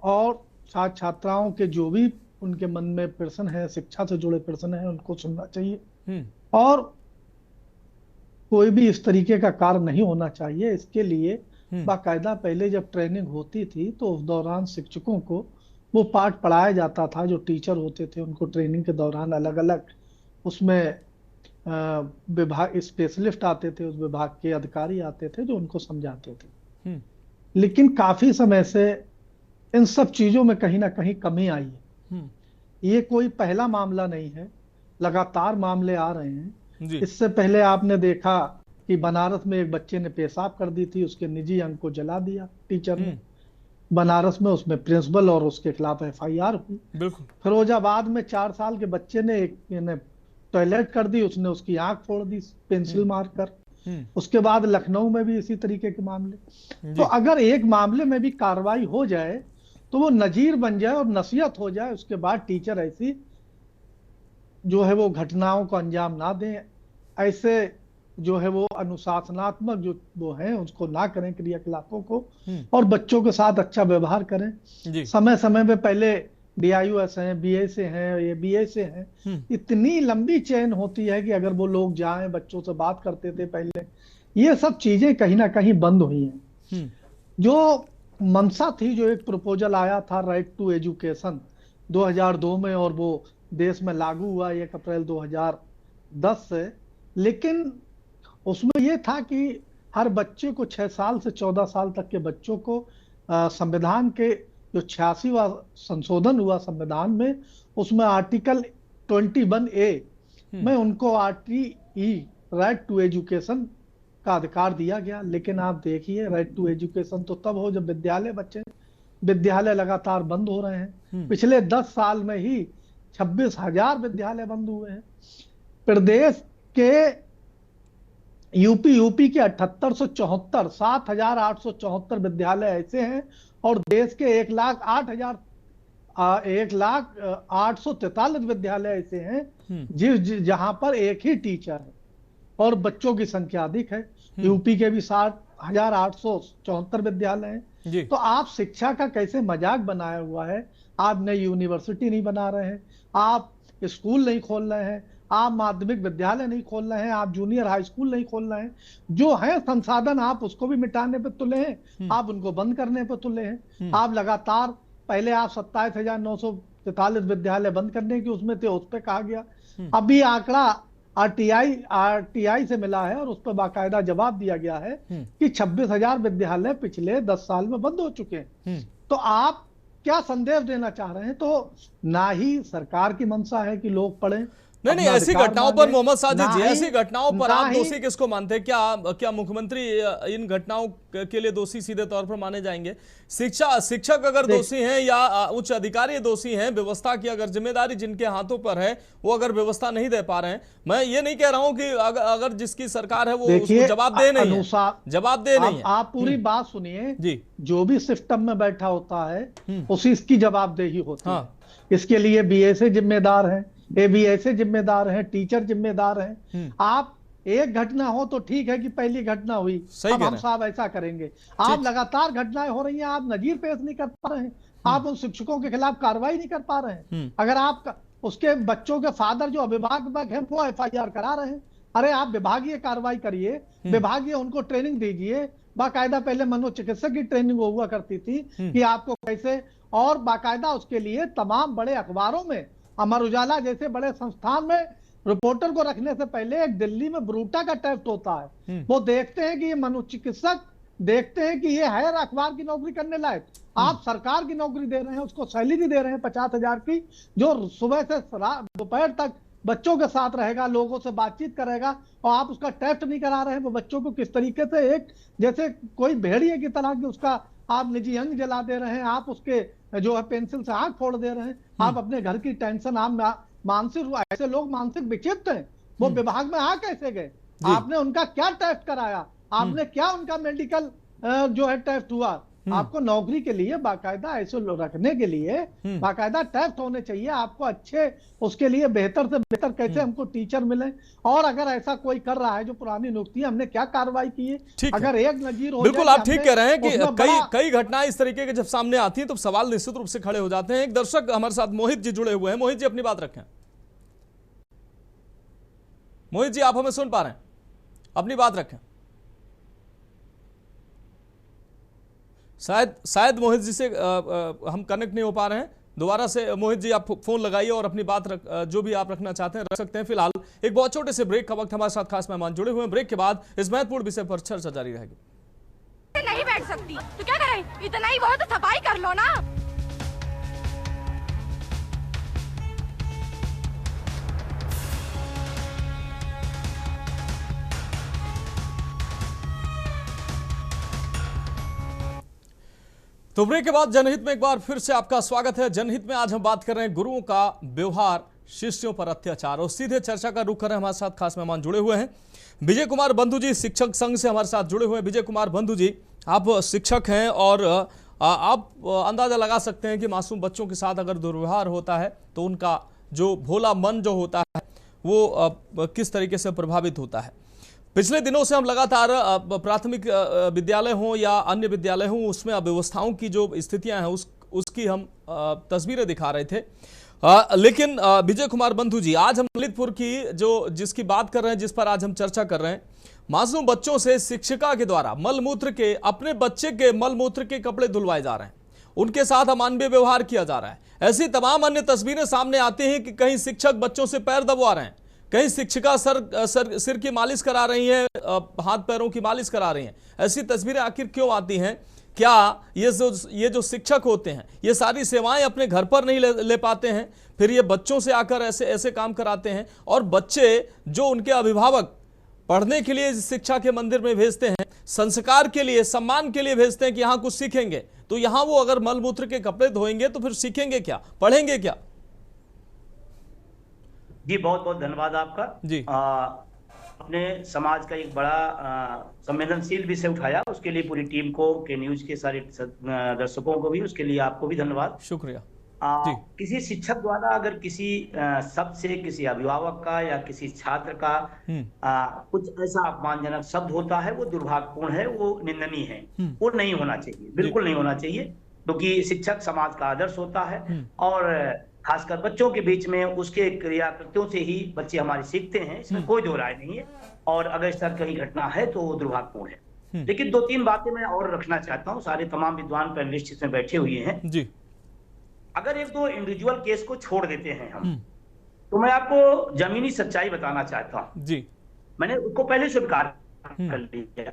F: और छात्र छात्राओं के जो भी उनके मन में प्रश्न है, शिक्षा से जुड़े प्रश्न है, उनको सुनना चाहिए और कोई भी इस तरीके का कार्य नहीं होना चाहिए। इसके लिए बाकायदा पहले जब ट्रेनिंग होती थी तो उस दौरान शिक्षकों को वो पाठ पढ़ाया जाता था। जो टीचर होते थे उनको ट्रेनिंग के दौरान अलग अलग उसमें विभाग स्पेशलिस्ट आते थे, उस विभाग के अधिकारी आते थे जो उनको समझाते थे। लेकिन काफी समय से इन सब चीजों में कहीं ना कहीं कमी आई है। ये कोई पहला मामला नहीं है, लगातार मामले आ रहे हैं। इससे पहले आपने देखा कि बनारस में एक बच्चे ने पेशाब कर दी थी, उसके निजी अंग को जला दिया टीचर ने बनारस में, उसमें प्रिंसिपल और उसके खिलाफ FIR हुई। फिरोजाबाद में 4 साल के बच्चे ने एक टॉयलेट कर दी, उसने उसकी आंख फोड़ दी पेंसिल मारकर। उसके बाद लखनऊ में भी इसी तरीके के मामले। तो अगर एक मामले में भी कार्रवाई हो जाए तो वो नजीर बन जाए और नसीहत हो जाए, उसके बाद टीचर ऐसी जो है वो घटनाओं को अंजाम ना दें, ऐसे जो है वो अनुशासनात्मक जो वो है उसको ना करें क्रियाकलापों को, और बच्चों के साथ अच्छा व्यवहार करें। समय समय में पहले DIU हैं, BA से हैं, ये BA से हैं, इतनी लंबी चेन होती है कि अगर वो लोग जाएं, बच्चों से बात करते थे पहले, ये सब चीजें कहीं ना कहीं बंद हुई हैं। जो मंशा थी, जो एक प्रपोजल आया था राइट टू एजुकेशन 2002 में और वो देश में लागू हुआ 1 अप्रैल 2010 से, लेकिन उसमें यह था कि हर बच्चे को 6 साल से 14 साल तक के बच्चों को संविधान के जो 86वां संशोधन हुआ संविधान में, उसमें आर्टिकल 21A में उनको RTE राइट टू एजुकेशन का अधिकार दिया गया। लेकिन आप देखिए, राइट टू एजुकेशन तो तब हो जब विद्यालय लगातार बंद हो रहे हैं। पिछले 10 साल में ही 26,000 विद्यालय बंद हुए हैं। प्रदेश के यूपी के 7874 7,874 विद्यालय ऐसे हैं और देश के 1,08,43 विद्यालय ऐसे हैं जहां पर एक ही टीचर है और बच्चों की संख्या अधिक है। यूपी के भी 60,874 विद्यालय हैं। तो आप शिक्षा का कैसे मजाक बनाया हुआ है। आप नई यूनिवर्सिटी नहीं बना रहे हैं, आप स्कूल नहीं खोल रहे हैं, आप माध्यमिक विद्यालय नहीं खोल रहे हैं, आप जूनियर हाई स्कूल नहीं खोल रहे हैं। जो है संसाधन आप उसको भी मिटाने पे तुले हैं, आप उनको बंद करने पे तुले हैं। आप लगातार, पहले आप 27,943 विद्यालय बंद करने की उसमें थे, उस पर कहा गया। अभी आंकड़ा RTI से मिला है और उस पर बाकायदा जवाब दिया गया है कि 26,000 विद्यालय पिछले 10 साल में बंद हो चुके हैं। तो आप क्या संदेश देना चाह रहे हैं? तो ना ही सरकार की मंशा है कि लोग पढ़ें।
A: नहीं, ऐसी घटनाओं पर मोहम्मद साजिद जी, ऐसी घटनाओं पर आप दोषी किसको मानते हैं? क्या मुख्यमंत्री इन घटनाओं के लिए दोषी सीधे तौर पर माने जाएंगे? शिक्षक अगर दोषी हैं या उच्च अधिकारी दोषी हैं, व्यवस्था की अगर जिम्मेदारी जिनके हाथों पर है वो अगर व्यवस्था नहीं दे पा रहे हैं, मैं ये नहीं कह रहा हूं कि अगर जिसकी सरकार है वो उसको जवाबदेह नहीं है।
F: आप पूरी बात सुनिए जी। जो भी सिस्टम में बैठा होता है उसी इसकी जवाबदेही होती है। इसके लिए BA जिम्मेदार है, ABA जिम्मेदार हैं, टीचर जिम्मेदार हैं। आप एक घटना हो तो ठीक है कि पहली घटना हुई, अब हम साहब ऐसा करेंगे। आप लगातार घटनाएं हो रही हैं, आप नजीर पेश नहीं कर पा रहे हैं, आप उन शिक्षकों के खिलाफ कार्रवाई नहीं कर पा रहे हैं। अगर आप उसके बच्चों के फादर जो अभिभावक हैं वो FIR करा रहे हैं। अरे आप विभागीय कार्रवाई करिए, विभागीय उनको ट्रेनिंग दीजिए। बाकायदा पहले मनोचिकित्सक की ट्रेनिंग हुआ करती थी कि आपको कैसे, और बाकायदा उसके लिए तमाम बड़े अखबारों में, अमर उजाला जैसे बड़े संस्थान में रिपोर्टर को रखने से पहले एक दिल्ली में ब्रूटा का टेस्ट होता है। वो देखते हैं कि ये मनोचिकित्सक देखते हैं कि ये है अखबार की नौकरी करने लायक। आप सरकार की नौकरी दे रहे हैं, उसको सैलरी दे रहे हैं 50,000 की, जो सुबह से दोपहर तक बच्चों के साथ रहेगा, लोगों से बातचीत करेगा, और आप उसका टेस्ट नहीं करा रहे हैं। वो बच्चों को किस तरीके से एक जैसे कोई भेड़िए की तरह की उसका आप निजी अंग जला दे रहे हैं, आप उसके जो है पेंसिल से आंख फोड़ दे रहे हैं, आप अपने घर की टेंशन, आप मानसिक, ऐसे लोग मानसिक विक्षिप्त हैं। वो विभाग में आ कैसे गए? आपने उनका क्या टेस्ट कराया? आपने क्या उनका मेडिकल जो है टेस्ट हुआ? आपको नौकरी के लिए बाकायदा ऐसे रखने के लिए बाकायदा टेस्ट होने चाहिए, आपको अच्छे उसके लिए बेहतर से बेहतर कैसे हमको टीचर मिले। और अगर ऐसा कोई कर रहा है जो पुरानी नियुक्ति, हमने क्या कार्रवाई की है, अगर एक नजीर हो
A: बिल्कुल आप ठीक कह रहे हैं कि कई घटनाएं इस तरीके के जब सामने आती हैं तो सवाल निश्चित रूप से खड़े हो जाते हैं। एक दर्शक हमारे साथ मोहित जी जुड़े हुए हैं। मोहित जी अपनी बात रखें। मोहित जी आप हमें सुन पा रहे हैं? अपनी बात रखें। शायद मोहित जी से हम कनेक्ट नहीं हो पा रहे हैं। दोबारा से मोहित जी आप फोन लगाइए और अपनी बात जो भी आप रखना चाहते हैं रख सकते हैं। फिलहाल एक बहुत छोटे से ब्रेक का वक्त, हमारे साथ खास मेहमान जुड़े हुए हैं। ब्रेक के बाद इस महत्वपूर्ण विषय पर चर्चा जारी रहेगी।
G: नहीं बैठ सकती तो क्या करें, इतना ही बहुत सफाई कर लो ना।
A: तो ब्रेक के बाद जनहित में एक बार फिर से आपका स्वागत है। जनहित में आज हम बात कर रहे हैं गुरुओं का व्यवहार, शिष्यों पर अत्याचार, और सीधे चर्चा का रुख कर रहे हैं। हमारे साथ खास मेहमान जुड़े हुए हैं। विजय कुमार बंधु जी शिक्षक संघ से हमारे साथ जुड़े हुए हैं। विजय कुमार बंधु जी, आप शिक्षक हैं और आप अंदाजा लगा सकते हैं कि मासूम बच्चों के साथ अगर दुर्व्यवहार होता है तो उनका जो भोला मन जो होता है वो किस तरीके से प्रभावित होता है। पिछले दिनों से हम लगातार प्राथमिक विद्यालय हों या अन्य विद्यालय हों, उसमें अव्यवस्थाओं की जो स्थितियां हैं उसकी हम तस्वीरें दिखा रहे थे। लेकिन विजय कुमार बंधु जी, आज हम ललितपुर की जिसकी बात कर रहे हैं, जिस पर आज हम चर्चा कर रहे हैं, मासूम बच्चों से शिक्षिका के द्वारा अपने बच्चे के मलमूत्र के कपड़े धुलवाए जा रहे हैं, उनके साथ अमानवीय व्यवहार किया जा रहा है। ऐसी तमाम अन्य तस्वीरें सामने आती हैं कि कहीं शिक्षक बच्चों से पैर दबवा रहे हैं, कहीं शिक्षिका सिर की मालिश करा रही हैं, हाथ पैरों की मालिश करा रही हैं। ऐसी तस्वीरें आखिर क्यों आती हैं? क्या ये जो शिक्षक होते हैं ये सारी सेवाएं अपने घर पर नहीं ले पाते हैं, फिर ये बच्चों से आकर ऐसे काम कराते हैं? और बच्चे जो उनके अभिभावक पढ़ने के लिए शिक्षा के मंदिर में भेजते हैं, संस्कार के लिए, सम्मान के लिए भेजते हैं कि यहाँ कुछ सीखेंगे, तो यहाँ वो अगर मलमूत्र के कपड़े धोएंगे तो फिर सीखेंगे क्या, पढ़ेंगे क्या?
H: जी बहुत बहुत धन्यवाद आपका जी। अपने समाज का एक बड़ा संवेदनशील विषय उठाया, उसके लिए पूरी टीम को, के न्यूज के सारे दर्शकों को भी, उसके लिए आपको भी धन्यवाद,
A: शुक्रिया।
H: किसी शिक्षक द्वारा अगर किसी शब्द से किसी अभिभावक का या किसी छात्र का कुछ ऐसा अपमानजनक शब्द होता है, वो दुर्भाग्यपूर्ण है, वो निंदनीय है, वो नहीं होना चाहिए, बिल्कुल नहीं होना चाहिए, क्योंकि शिक्षक समाज का आदर्श होता है और खासकर बच्चों के बीच में उसके क्रिया कृत्यों से ही बच्चे हमारे सीखते हैं, इसमें कोई दो राय नहीं है। और अगर इस तरह कहीं घटना है तो वो दुर्भाग्यपूर्ण है। लेकिन दो तीन बातें मैं और रखना चाहता हूँ, सारे तमाम विद्वान पैनलिस्ट इसमें बैठे हुए हैं
A: जी।
H: अगर एक दो इंडिविजुअल केस को छोड़ देते हैं हम, तो मैं आपको जमीनी सच्चाई बताना चाहता हूँ
A: जी।
H: मैंने उसको पहले स्वीकार कर लिया।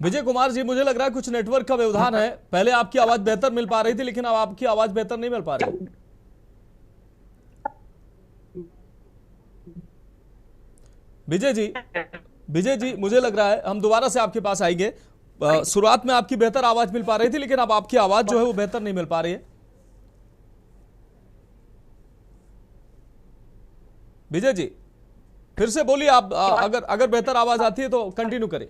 A: विजय कुमार जी, मुझे लग रहा है कुछ नेटवर्क का व्यवधान है। पहले आपकी आवाज बेहतर मिल पा रही थी, लेकिन अब आपकी आवाज बेहतर नहीं मिल पा रही। विजय जी मुझे लग रहा है हम दोबारा से आपके पास आएंगे। शुरुआत में आपकी बेहतर आवाज मिल पा रही थी, लेकिन अब आपकी आवाज जो है वो बेहतर नहीं मिल पा रही है। विजय जी फिर से बोलिए आप, अगर बेहतर आवाज आती है तो कंटिन्यू करें।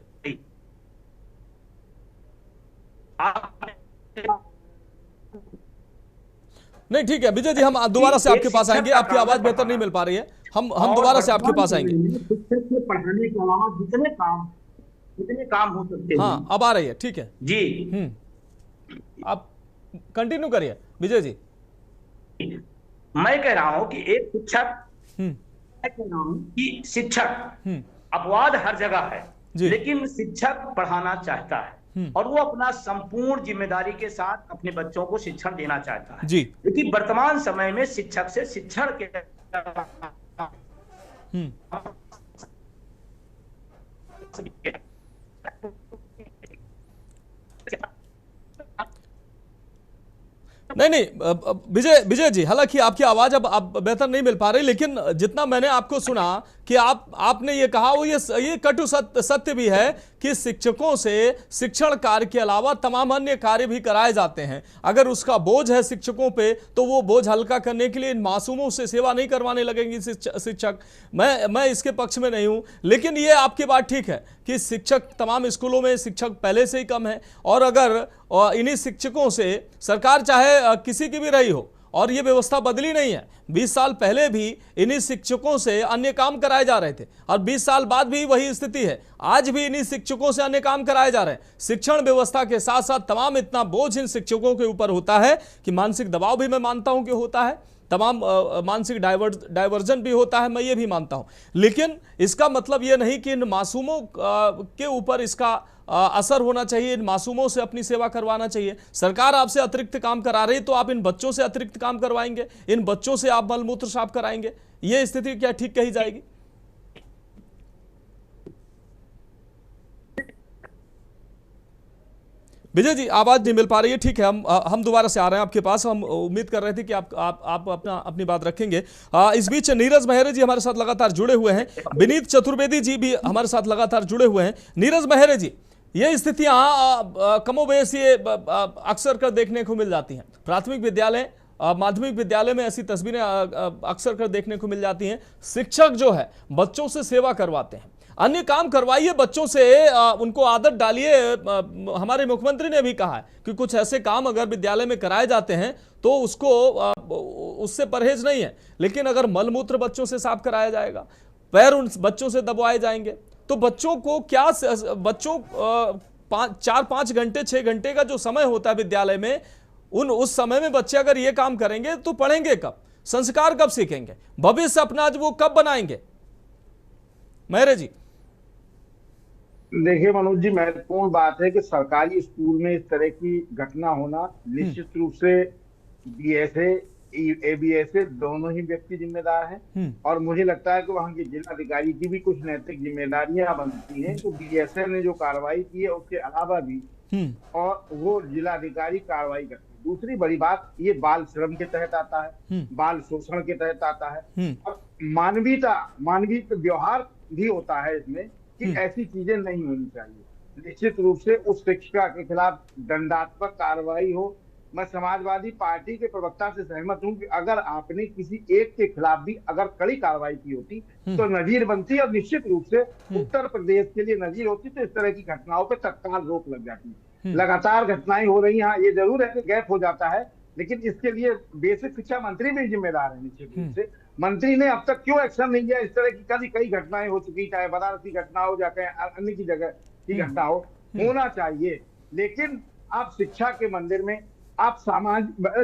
A: नहीं ठीक है विजय जी, हम दोबारा से आपके पास आएंगे। आपकी आवाज बेहतर नहीं मिल पा रही है, हम दोबारा से आपके पास आएंगे।
H: पढ़ाने के अलावा जितने काम हो सकते हैं।
A: हाँ अब आ रही है, ठीक है
H: जी।
A: आप कंटिन्यू करिए विजय जी।
H: मैं कह रहा हूं कि एक शिक्षक, मैं कह रहा हूं कि शिक्षक अपवाद हर जगह है, लेकिन शिक्षक पढ़ाना चाहता है और वो अपना संपूर्ण जिम्मेदारी के साथ अपने बच्चों को शिक्षण देना चाहता है
A: जी।
H: लेकिन वर्तमान समय में शिक्षक से शिक्षण के
A: नहीं विजय जी, हालांकि आपकी आवाज अब बेहतर नहीं मिल पा रही, लेकिन जितना मैंने आपको सुना कि आपने ये कहा वो ये कटु सत्य भी है कि शिक्षकों से शिक्षण कार्य के अलावा तमाम अन्य कार्य भी कराए जाते हैं। अगर उसका बोझ है शिक्षकों पे तो वो बोझ हल्का करने के लिए इन मासूमों से सेवा नहीं करवाने लगेंगे शिक्षक। मैं इसके पक्ष में नहीं हूं, लेकिन ये आपकी बात ठीक है कि शिक्षक, तमाम स्कूलों में शिक्षक पहले से ही कम है, और अगर इन्हीं शिक्षकों से सरकार चाहे किसी की भी रही हो और ये व्यवस्था बदली नहीं है, 20 साल पहले भी इन्हीं शिक्षकों से अन्य काम कराए जा रहे थे और 20 साल बाद भी वही स्थिति है, आज भी इन्हीं शिक्षकों से अन्य काम कराए जा रहे हैं। शिक्षण व्यवस्था के साथ साथ तमाम इतना बोझ इन शिक्षकों के ऊपर होता है कि मानसिक दबाव भी मैं मानता हूं कि होता है, तमाम मानसिक डाइवर्जन भी होता है, मैं ये भी मानता हूं, लेकिन इसका मतलब ये नहीं कि इन मासूमों के ऊपर इसका असर होना चाहिए, इन मासूमों से अपनी सेवा करवाना चाहिए। सरकार आपसे अतिरिक्त काम करा रही तो आप इन बच्चों से अतिरिक्त काम करवाएंगे, इन बच्चों से आप मलमूत्र साफ कराएंगे, ये स्थिति क्या ठीक कही जाएगी? विजय जी, आवाज नहीं मिल पा रही है, ठीक है, हम दोबारा से आ रहे हैं आपके पास। हम उम्मीद कर रहे थे कि आप अपनी बात रखेंगे। इस बीच नीरज मेहरे जी हमारे साथ लगातार जुड़े हुए हैं, विनीत चतुर्वेदी जी भी हमारे साथ लगातार जुड़े हुए हैं। नीरज मेहरे जी, ये स्थितियां कमोबेश ये अक्सर कर देखने को मिल जाती हैं, प्राथमिक विद्यालय, माध्यमिक विद्यालय में ऐसी तस्वीरें अक्सर कर देखने को मिल जाती हैं। शिक्षक जो है बच्चों से सेवा करवाते हैं, अन्य काम करवाइए बच्चों से, उनको आदत डालिए। हमारे मुख्यमंत्री ने भी कहा है कि कुछ ऐसे काम अगर विद्यालय में कराए जाते हैं तो उससे परहेज नहीं है, लेकिन अगर मलमूत्र बच्चों से साफ कराया जाएगा, पैर उन बच्चों से दबवाए जाएंगे, तो बच्चों को क्या, बच्चों 4-5 घंटे 6 घंटे का जो समय होता है विद्यालय में, उस समय में बच्चे अगर ये काम करेंगे तो पढ़ेंगे कब, संस्कार कब सीखेंगे, भविष्य अपना वो कब बनाएंगे? मेहरे जी,
I: देखिए मनोज जी, महत्वपूर्ण बात है कि सरकारी स्कूल में इस तरह की घटना होना निश्चित रूप से बीएसए एबीएसए दोनों ही व्यक्ति जिम्मेदार हैं, और मुझे लगता है कि वहां के जिलाधिकारी की भी कुछ नैतिक जिम्मेदारियां बनती हैं। तो बीएसए ने जो कार्रवाई की है उसके अलावा भी और वो जिलाधिकारी कार्रवाई करते हैं। दूसरी बड़ी बात, ये बाल श्रम के तहत आता है, बाल शोषण के तहत आता है, और मानवीय व्यवहार भी होता है इसमें कि ऐसी चीजें नहीं होनी चाहिए। निश्चित रूप से उस शिक्षिका के खिलाफ दंडात्मक कार्रवाई हो। मैं समाजवादी पार्टी के प्रवक्ता से सहमत हूं कि अगर आपने किसी एक के खिलाफ भी अगर कड़ी कार्रवाई की होती तो नजीर बनती, और निश्चित रूप से उत्तर प्रदेश के लिए नजीर होती, तो इस तरह की घटनाओं पर तत्काल रोक लग जाती। लगातार घटनाएं हो रही हैं, ये जरूर है कि गैप हो जाता है, लेकिन इसके लिए बेसिक शिक्षा मंत्री भी जिम्मेदार है। निश्चित रूप से मंत्री ने अब तक क्यों एक्शन नहीं लिया? इस तरह की कई घटनाएं हो चुकी, चाहे बनारस की घटना हो या कहीं अन्य की जगह की घटना हो, होना चाहिए। लेकिन आप शिक्षा के मंदिर में आप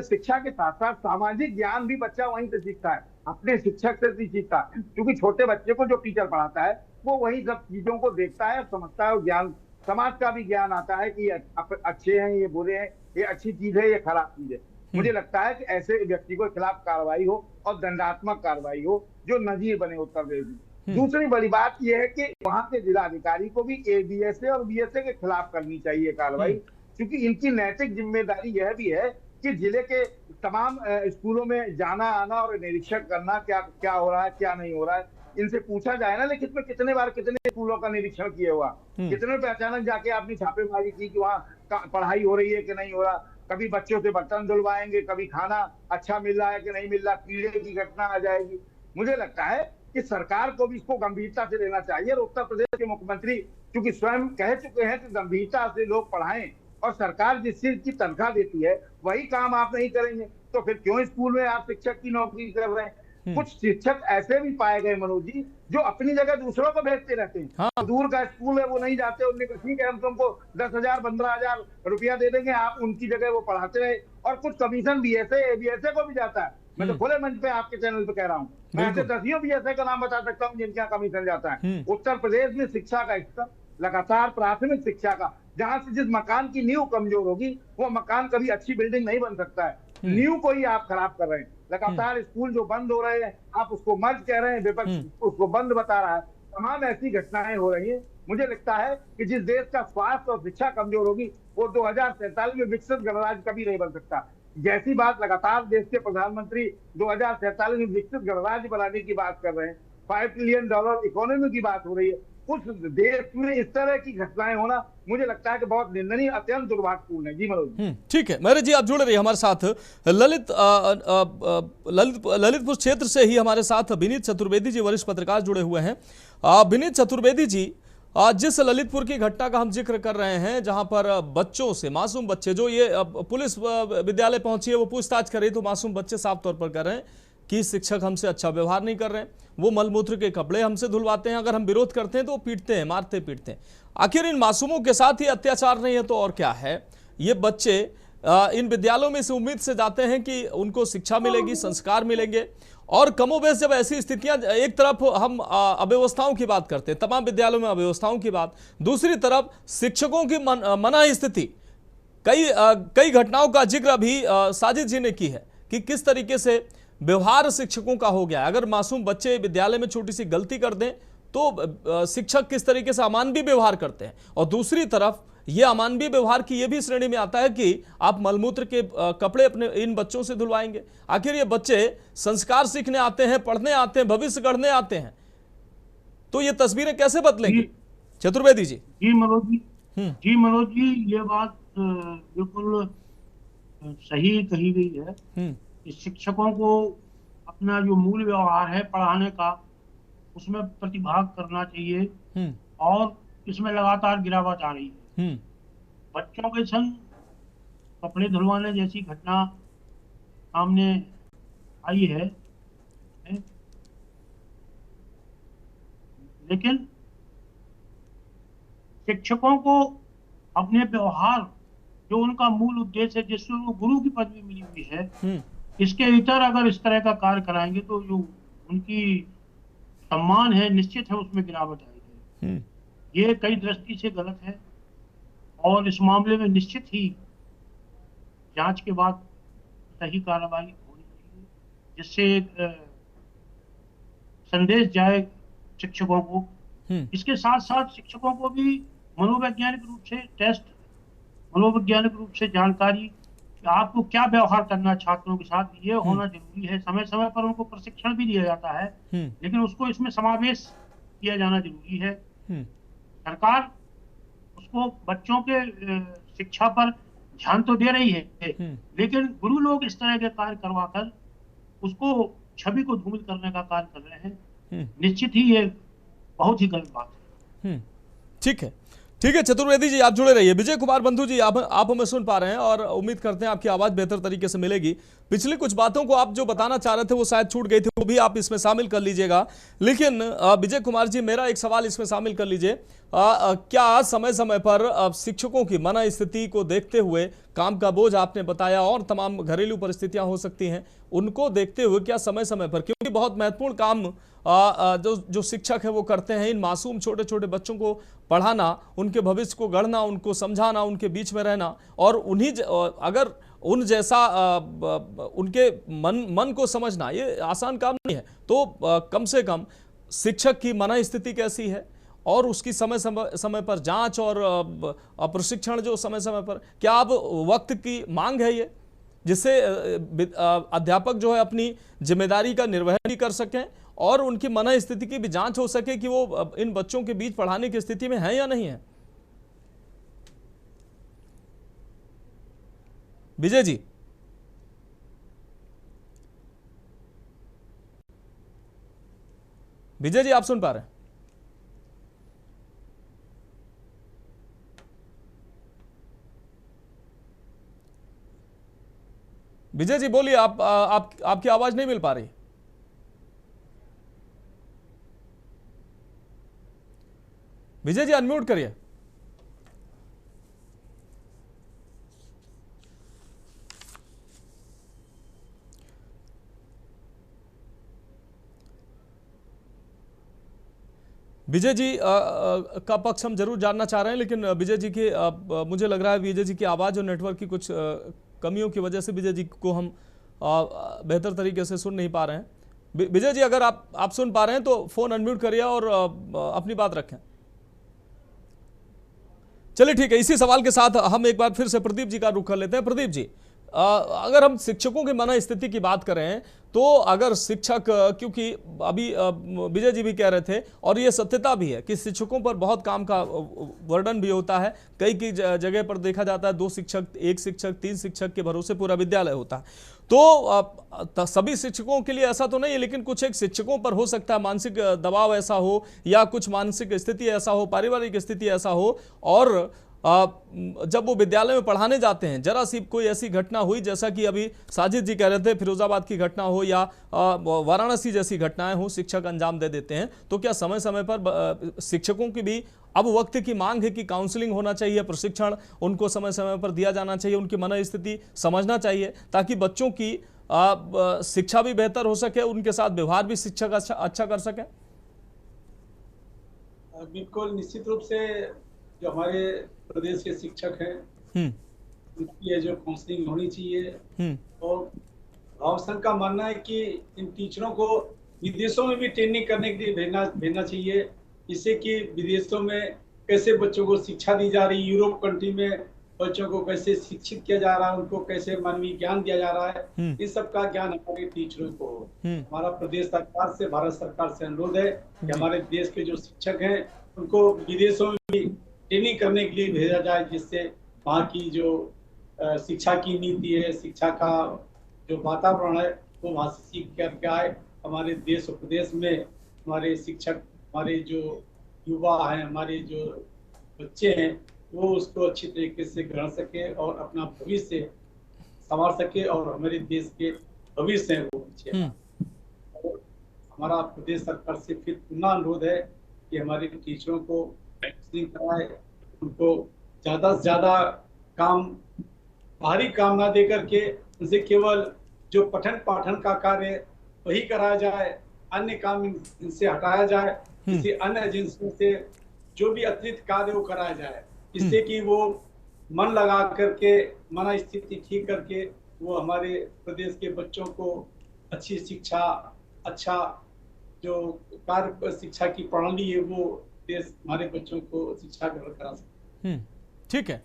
I: शिक्षा के साथ साथ सामाजिक ज्ञान भी बच्चा वहीं से सीखता है, अपने शिक्षक से भी सीखता है, क्योंकि छोटे बच्चे को जो टीचर पढ़ाता है वो वही सब चीजों को देखता है, समझता है, और ज्ञान, समाज का भी ज्ञान आता है कि अच्छे हैं, ये बुरे हैं, ये अच्छी चीज है, ये खराब चीज है। मुझे लगता है कि ऐसे व्यक्ति के खिलाफ कार्रवाई हो और दंडात्मक कार्रवाई हो जो नजीर बने उत्तर प्रदेश में। दूसरी बड़ी बात यह है कि वहां के जिलाधिकारी को भी एबीएसए और बीएसए के खिलाफ करनी चाहिए कार्रवाई, क्योंकि इनकी नैतिक जिम्मेदारी यह भी है कि जिले के तमाम स्कूलों में जाना आना और निरीक्षण करना, क्या हो रहा है, क्या नहीं हो रहा है, इनसे पूछा जाए ना। लेकिन कितने बार कितने स्कूलों का निरीक्षण किया हुआ, कितने पे अचानक जाके आपने छापेमारी की कि वहाँ पढ़ाई हो रही है कि नहीं हो रहा, कभी बच्चों से बर्तन धुलवाएंगे, कभी खाना अच्छा मिल रहा है कि नहीं मिल रहा, कीड़े की घटना आ जाएगी। मुझे लगता है कि सरकार को भी इसको गंभीरता से लेना चाहिए, और उत्तर प्रदेश के मुख्यमंत्री क्योंकि स्वयं कह चुके हैं कि गंभीरता से लोग पढ़ाएं, और सरकार जिस चीज की तनख्वाह देती है वही काम आप नहीं करेंगे तो फिर क्यों स्कूल में आप शिक्षक की नौकरी कर रहे हैं? कुछ शिक्षक ऐसे भी पाए गए मनोज जी जो अपनी जगह दूसरों को भेजते रहते हैं। हाँ। दूर का स्कूल है वो नहीं जाते, उन्हें ठीक है हम तुमको 10,000 15,000 रुपया दे देंगे, आप उनकी जगह वो पढ़ाते रहे, और कुछ कमीशन बीएसए एबीएसए को भी जाता है। मैं तो खुले मंच पे आपके चैनल पे कह रहा हूँ, मैं ऐसे 10 बीएसए का नाम बता सकता हूँ जिनका कमीशन जाता है। उत्तर प्रदेश में शिक्षा का स्तर लगातार, प्राथमिक शिक्षा का, जहां से जिस मकान की नींव कमजोर होगी वो मकान कभी अच्छी बिल्डिंग नहीं बन सकता है। नींव को ही आप खराब कर रहे हैं। लगातार स्कूल जो बंद हो रहे हैं आप उसको मर्ज कह रहे हैं, विपक्ष उसको बंद बता रहा है। तमाम ऐसी घटनाएं हो रही हैं। मुझे लगता है कि जिस देश का स्वास्थ्य और शिक्षा कमजोर होगी वो 2047 में विकसित गणराज्य कभी नहीं बन सकता। जैसी बात लगातार देश के प्रधानमंत्री 2047 में विकसित गणराज्य बनाने की बात कर रहे हैं, $5 ट्रिलियन इकोनॉमी की बात हो रही है, उस देश में इस तरह की घटनाएं होना मुझे लगता है कि बहुत निंदनीय, अत्यंत दुर्भाग्यपूर्ण है। जी मनोज।
A: ठीक है मेरे जी, आप जुड़ रही हमारे साथ। ललितपुर क्षेत्र से ही हमारे साथ विनीत चतुर्वेदी जी वरिष्ठ पत्रकार जुड़े हुए हैं। विनीत चतुर्वेदी जी, जिस ललितपुर की घटना का हम जिक्र कर रहे हैं, जहां पर बच्चों से, मासूम बच्चे, जो ये पुलिस विद्यालय पहुंची है वो पूछताछ कर रही, तो मासूम बच्चे साफ तौर पर कह रहे हैं कि शिक्षक हमसे अच्छा व्यवहार नहीं कर रहे हैं, वो मलमूत्र के कपड़े हमसे धुलवाते हैं, अगर हम विरोध करते हैं तो पीटते हैं, मारते पीटते हैं। आखिर इन मासूमों के साथ ही अत्याचार नहीं है तो और क्या है? ये बच्चे इन विद्यालयों में इस उम्मीद से जाते हैं कि उनको शिक्षा मिलेगी, संस्कार मिलेंगे, और कमोबेश जब ऐसी स्थितियां, एक तरफ हम अव्यवस्थाओं की बात करते हैं, तमाम विद्यालयों में अव्यवस्थाओं की बात, दूसरी तरफ शिक्षकों की मनाही स्थिति, कई घटनाओं का जिक्र अभी साजिद जी ने की है कि किस तरीके से व्यवहार शिक्षकों का हो गया है। अगर मासूम बच्चे विद्यालय में छोटी सी गलती कर दें तो शिक्षक किस तरीके से अमानवीय व्यवहार करते हैं, और दूसरी तरफ ये अमानवीय व्यवहार की ये भी श्रेणी में आता है कि आप मलमूत्र के कपड़े अपने इन बच्चों से धुलवाएंगे। आखिर ये बच्चे संस्कार सीखने आते हैं, पढ़ने आते हैं, भविष्य गढ़ने आते हैं, तो ये तस्वीरें कैसे बदलेंगी? चतुर्वेदी जी।
J: जी मनोज जी, ये बात बिल्कुल सही कही गई है कि शिक्षकों को अपना जो मूल व्यवहार है पढ़ाने का, उसमें प्रतिभाग करना चाहिए, और इसमें लगातार गिरावट आ रही है। बच्चों के संग कपड़े धुलवाने जैसी घटना सामने आई है, लेकिन शिक्षकों को अपने व्यवहार, जो उनका मूल उद्देश्य है, जिससे वो गुरु की पदवी मिली हुई है, इसके इतर अगर इस तरह का कार्य कराएंगे तो जो उनकी सम्मान है, निश्चित है उसमें गिरावट आएगी। ये कई दृष्टि से गलत है, और इस मामले में निश्चित ही जांच के बाद सही कार्रवाई होनी चाहिए, जिससे एक संदेश जाए शिक्षकों को। इसके साथ साथ शिक्षकों को भी मनोवैज्ञानिक रूप से टेस्ट, मनोवैज्ञानिक रूप से जानकारी, आपको क्या व्यवहार करना छात्रों के साथ, ये होना जरूरी है। समय समय पर उनको प्रशिक्षण भी दिया जाता है, लेकिन उसको इसमें समावेश किया जाना जरूरी है। सरकार उसको बच्चों के शिक्षा पर ध्यान तो दे रही है, लेकिन गुरु लोग इस तरह के कार्य करवाकर उसको, छवि को धूमिल करने का कार्य कर रहे हैं। निश्चित ही ये बहुत ही गलत बात है।
A: ठीक है चतुर्वेदी जी, आप जुड़े रहिए। विजय कुमार बंधु जी, आप हमें सुन पा रहे हैं और उम्मीद करते हैं आपकी आवाज बेहतर तरीके से मिलेगी। पिछली कुछ बातों को आप जो बताना चाह रहे थे वो शायद छूट गई थी, वो भी आप इसमें शामिल कर लीजिएगा। लेकिन विजय कुमार जी, मेरा एक सवाल इसमें शामिल कर लीजिए। क्या समय समय पर शिक्षकों की मना स्थिति को देखते हुए, काम का बोझ आपने बताया और तमाम घरेलू परिस्थितियां हो सकती हैं, उनको देखते हुए क्या समय समय पर, क्योंकि बहुत महत्वपूर्ण काम जो शिक्षक है वो करते हैं, इन मासूम छोटे छोटे बच्चों को पढ़ाना, उनके भविष्य को गढ़ना, उनको समझाना, उनके बीच में रहना, और उन्हीं अगर उन जैसा उनके मन को समझना ये आसान काम नहीं है, तो कम से कम शिक्षक की मना स्थिति कैसी है और उसकी समय पर जांच और प्रशिक्षण जो समय समय पर, क्या अब वक्त की मांग है ये, जिससे अध्यापक जो है अपनी जिम्मेदारी का निर्वहन भी कर सकें और उनकी मना स्थिति की भी जांच हो सके कि वो इन बच्चों के बीच पढ़ाने की स्थिति में है या नहीं है। विजय जी, विजय जी, आप सुन पा रहे हैं? विजय जी बोलिए, आपकी आवाज नहीं मिल पा रही। विजय जी अनम्यूट करिए। विजय जी का पक्ष हम जरूर जानना चाह रहे हैं, लेकिन विजय जी की मुझे लग रहा है विजय जी की आवाज़ और नेटवर्क की कुछ कमियों की वजह से विजय जी को हम बेहतर तरीके से सुन नहीं पा रहे हैं। विजय जी, अगर आप सुन पा रहे हैं तो फ़ोन अनम्यूट करिए और अपनी बात रखें। चलिए ठीक है, इसी सवाल के साथ हम एक बार फिर से प्रदीप जी का रुख कर लेते हैं। प्रदीप जी, अगर हम शिक्षकों की मन स्थिति की बात करें तो अगर शिक्षक, क्योंकि अभी विजय जी भी कह रहे थे और ये सत्यता भी है कि शिक्षकों पर बहुत काम का वर्डन भी होता है। कई जगह पर देखा जाता है 2 शिक्षक, 1 शिक्षक, 3 शिक्षक के भरोसे पूरा विद्यालय होता है। तो सभी शिक्षकों के लिए ऐसा तो नहीं है, लेकिन कुछ एक शिक्षकों पर हो सकता है मानसिक दबाव ऐसा हो या कुछ मानसिक स्थिति ऐसा हो, पारिवारिक स्थिति ऐसा हो, और जब वो विद्यालय में पढ़ाने जाते हैं जरा सी कोई ऐसी घटना हुई, जैसा कि अभी साजिद जी कह रहे थे, फिरोजाबाद की घटना हो या वाराणसी जैसी घटनाएं हो, शिक्षक अंजाम दे देते हैं, तो क्या समय समय पर शिक्षकों की भी अब वक्त की मांग है कि काउंसलिंग होना चाहिए, प्रशिक्षण उनको समय समय पर दिया जाना चाहिए, उनकी मन स्थिति समझना चाहिए, ताकि बच्चों की शिक्षा भी बेहतर हो सके, उनके साथ व्यवहार भी शिक्षक अच्छा कर सके?
D: बिल्कुल, निश्चित रूप से जो हमारे प्रदेश के शिक्षक हैं उनकी जो काउंसलिंग होनी चाहिए। और भावसंघ का मानना है कि इन टीचरों को विदेशों में भी ट्रेनिंग करने के लिए भेजना चाहिए, जिससे कि विदेशों में कैसे बच्चों को शिक्षा दी जा रही, यूरोप कंट्री में बच्चों को कैसे शिक्षित किया जा रहा है, उनको कैसे मानवीय ज्ञान दिया जा रहा है, इस सब का ज्ञान हमारे टीचरों को हो। हमारा प्रदेश सरकार से, भारत सरकार से अनुरोध है कि हमारे देश के जो शिक्षक हैं उनको विदेशों में भी ट्रेनिंग करने के लिए भेजा जाए, जिससे वहाँ की जो शिक्षा की नीति है, शिक्षा का जो वातावरण है, वो वहाँ से सीख करके आए। हमारे देश और प्रदेश में हमारे शिक्षक, हमारे जो युवा हैं, हमारे जो बच्चे हैं, वो उसको अच्छी तरीके से ग्रहण सके और अपना भविष्य संवार सके और हमारे देश के भविष्य है वो अच्छे। हमारा प्रदेश सरकार से फिर पुनः अनुरोध है कि हमारे टीचरों को काउंसलिंग कराए, उनको ज्यादा से ज्यादा काम, भारी काम ना दे करके उनसे केवल जो पठन पाठन का कार्य वही कराया जाए, अन्य काम इनसे हटाया जाए, किसी अन्य एजेंसियों से जो भी अतिरिक्त कार्य वो कराया जाए, इससे कि वो मन लगा करके, मन स्थिति ठीक करके वो हमारे प्रदेश के बच्चों को अच्छी शिक्षा, अच्छा जो कार्य शिक्षा की प्रणाली है वो देश हमारे बच्चों को शिक्षा ग्रहण करा सकते।
A: ठीक है,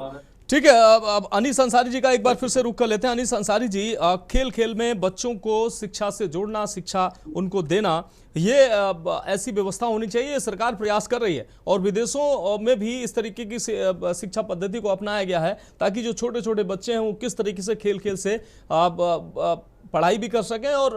A: ठीक है। अब अनीस अंसारी जी का एक बार फिर से रुख कर लेते हैं। अनीस अंसारी जी, खेल खेल में बच्चों को शिक्षा से जोड़ना, शिक्षा उनको देना, ये ऐसी व्यवस्था होनी चाहिए, ये सरकार प्रयास कर रही है और विदेशों में भी इस तरीके की शिक्षा पद्धति को अपनाया गया है, ताकि जो छोटे छोटे बच्चे हैं वो किस तरीके से खेल खेल से पढ़ाई भी कर सकें और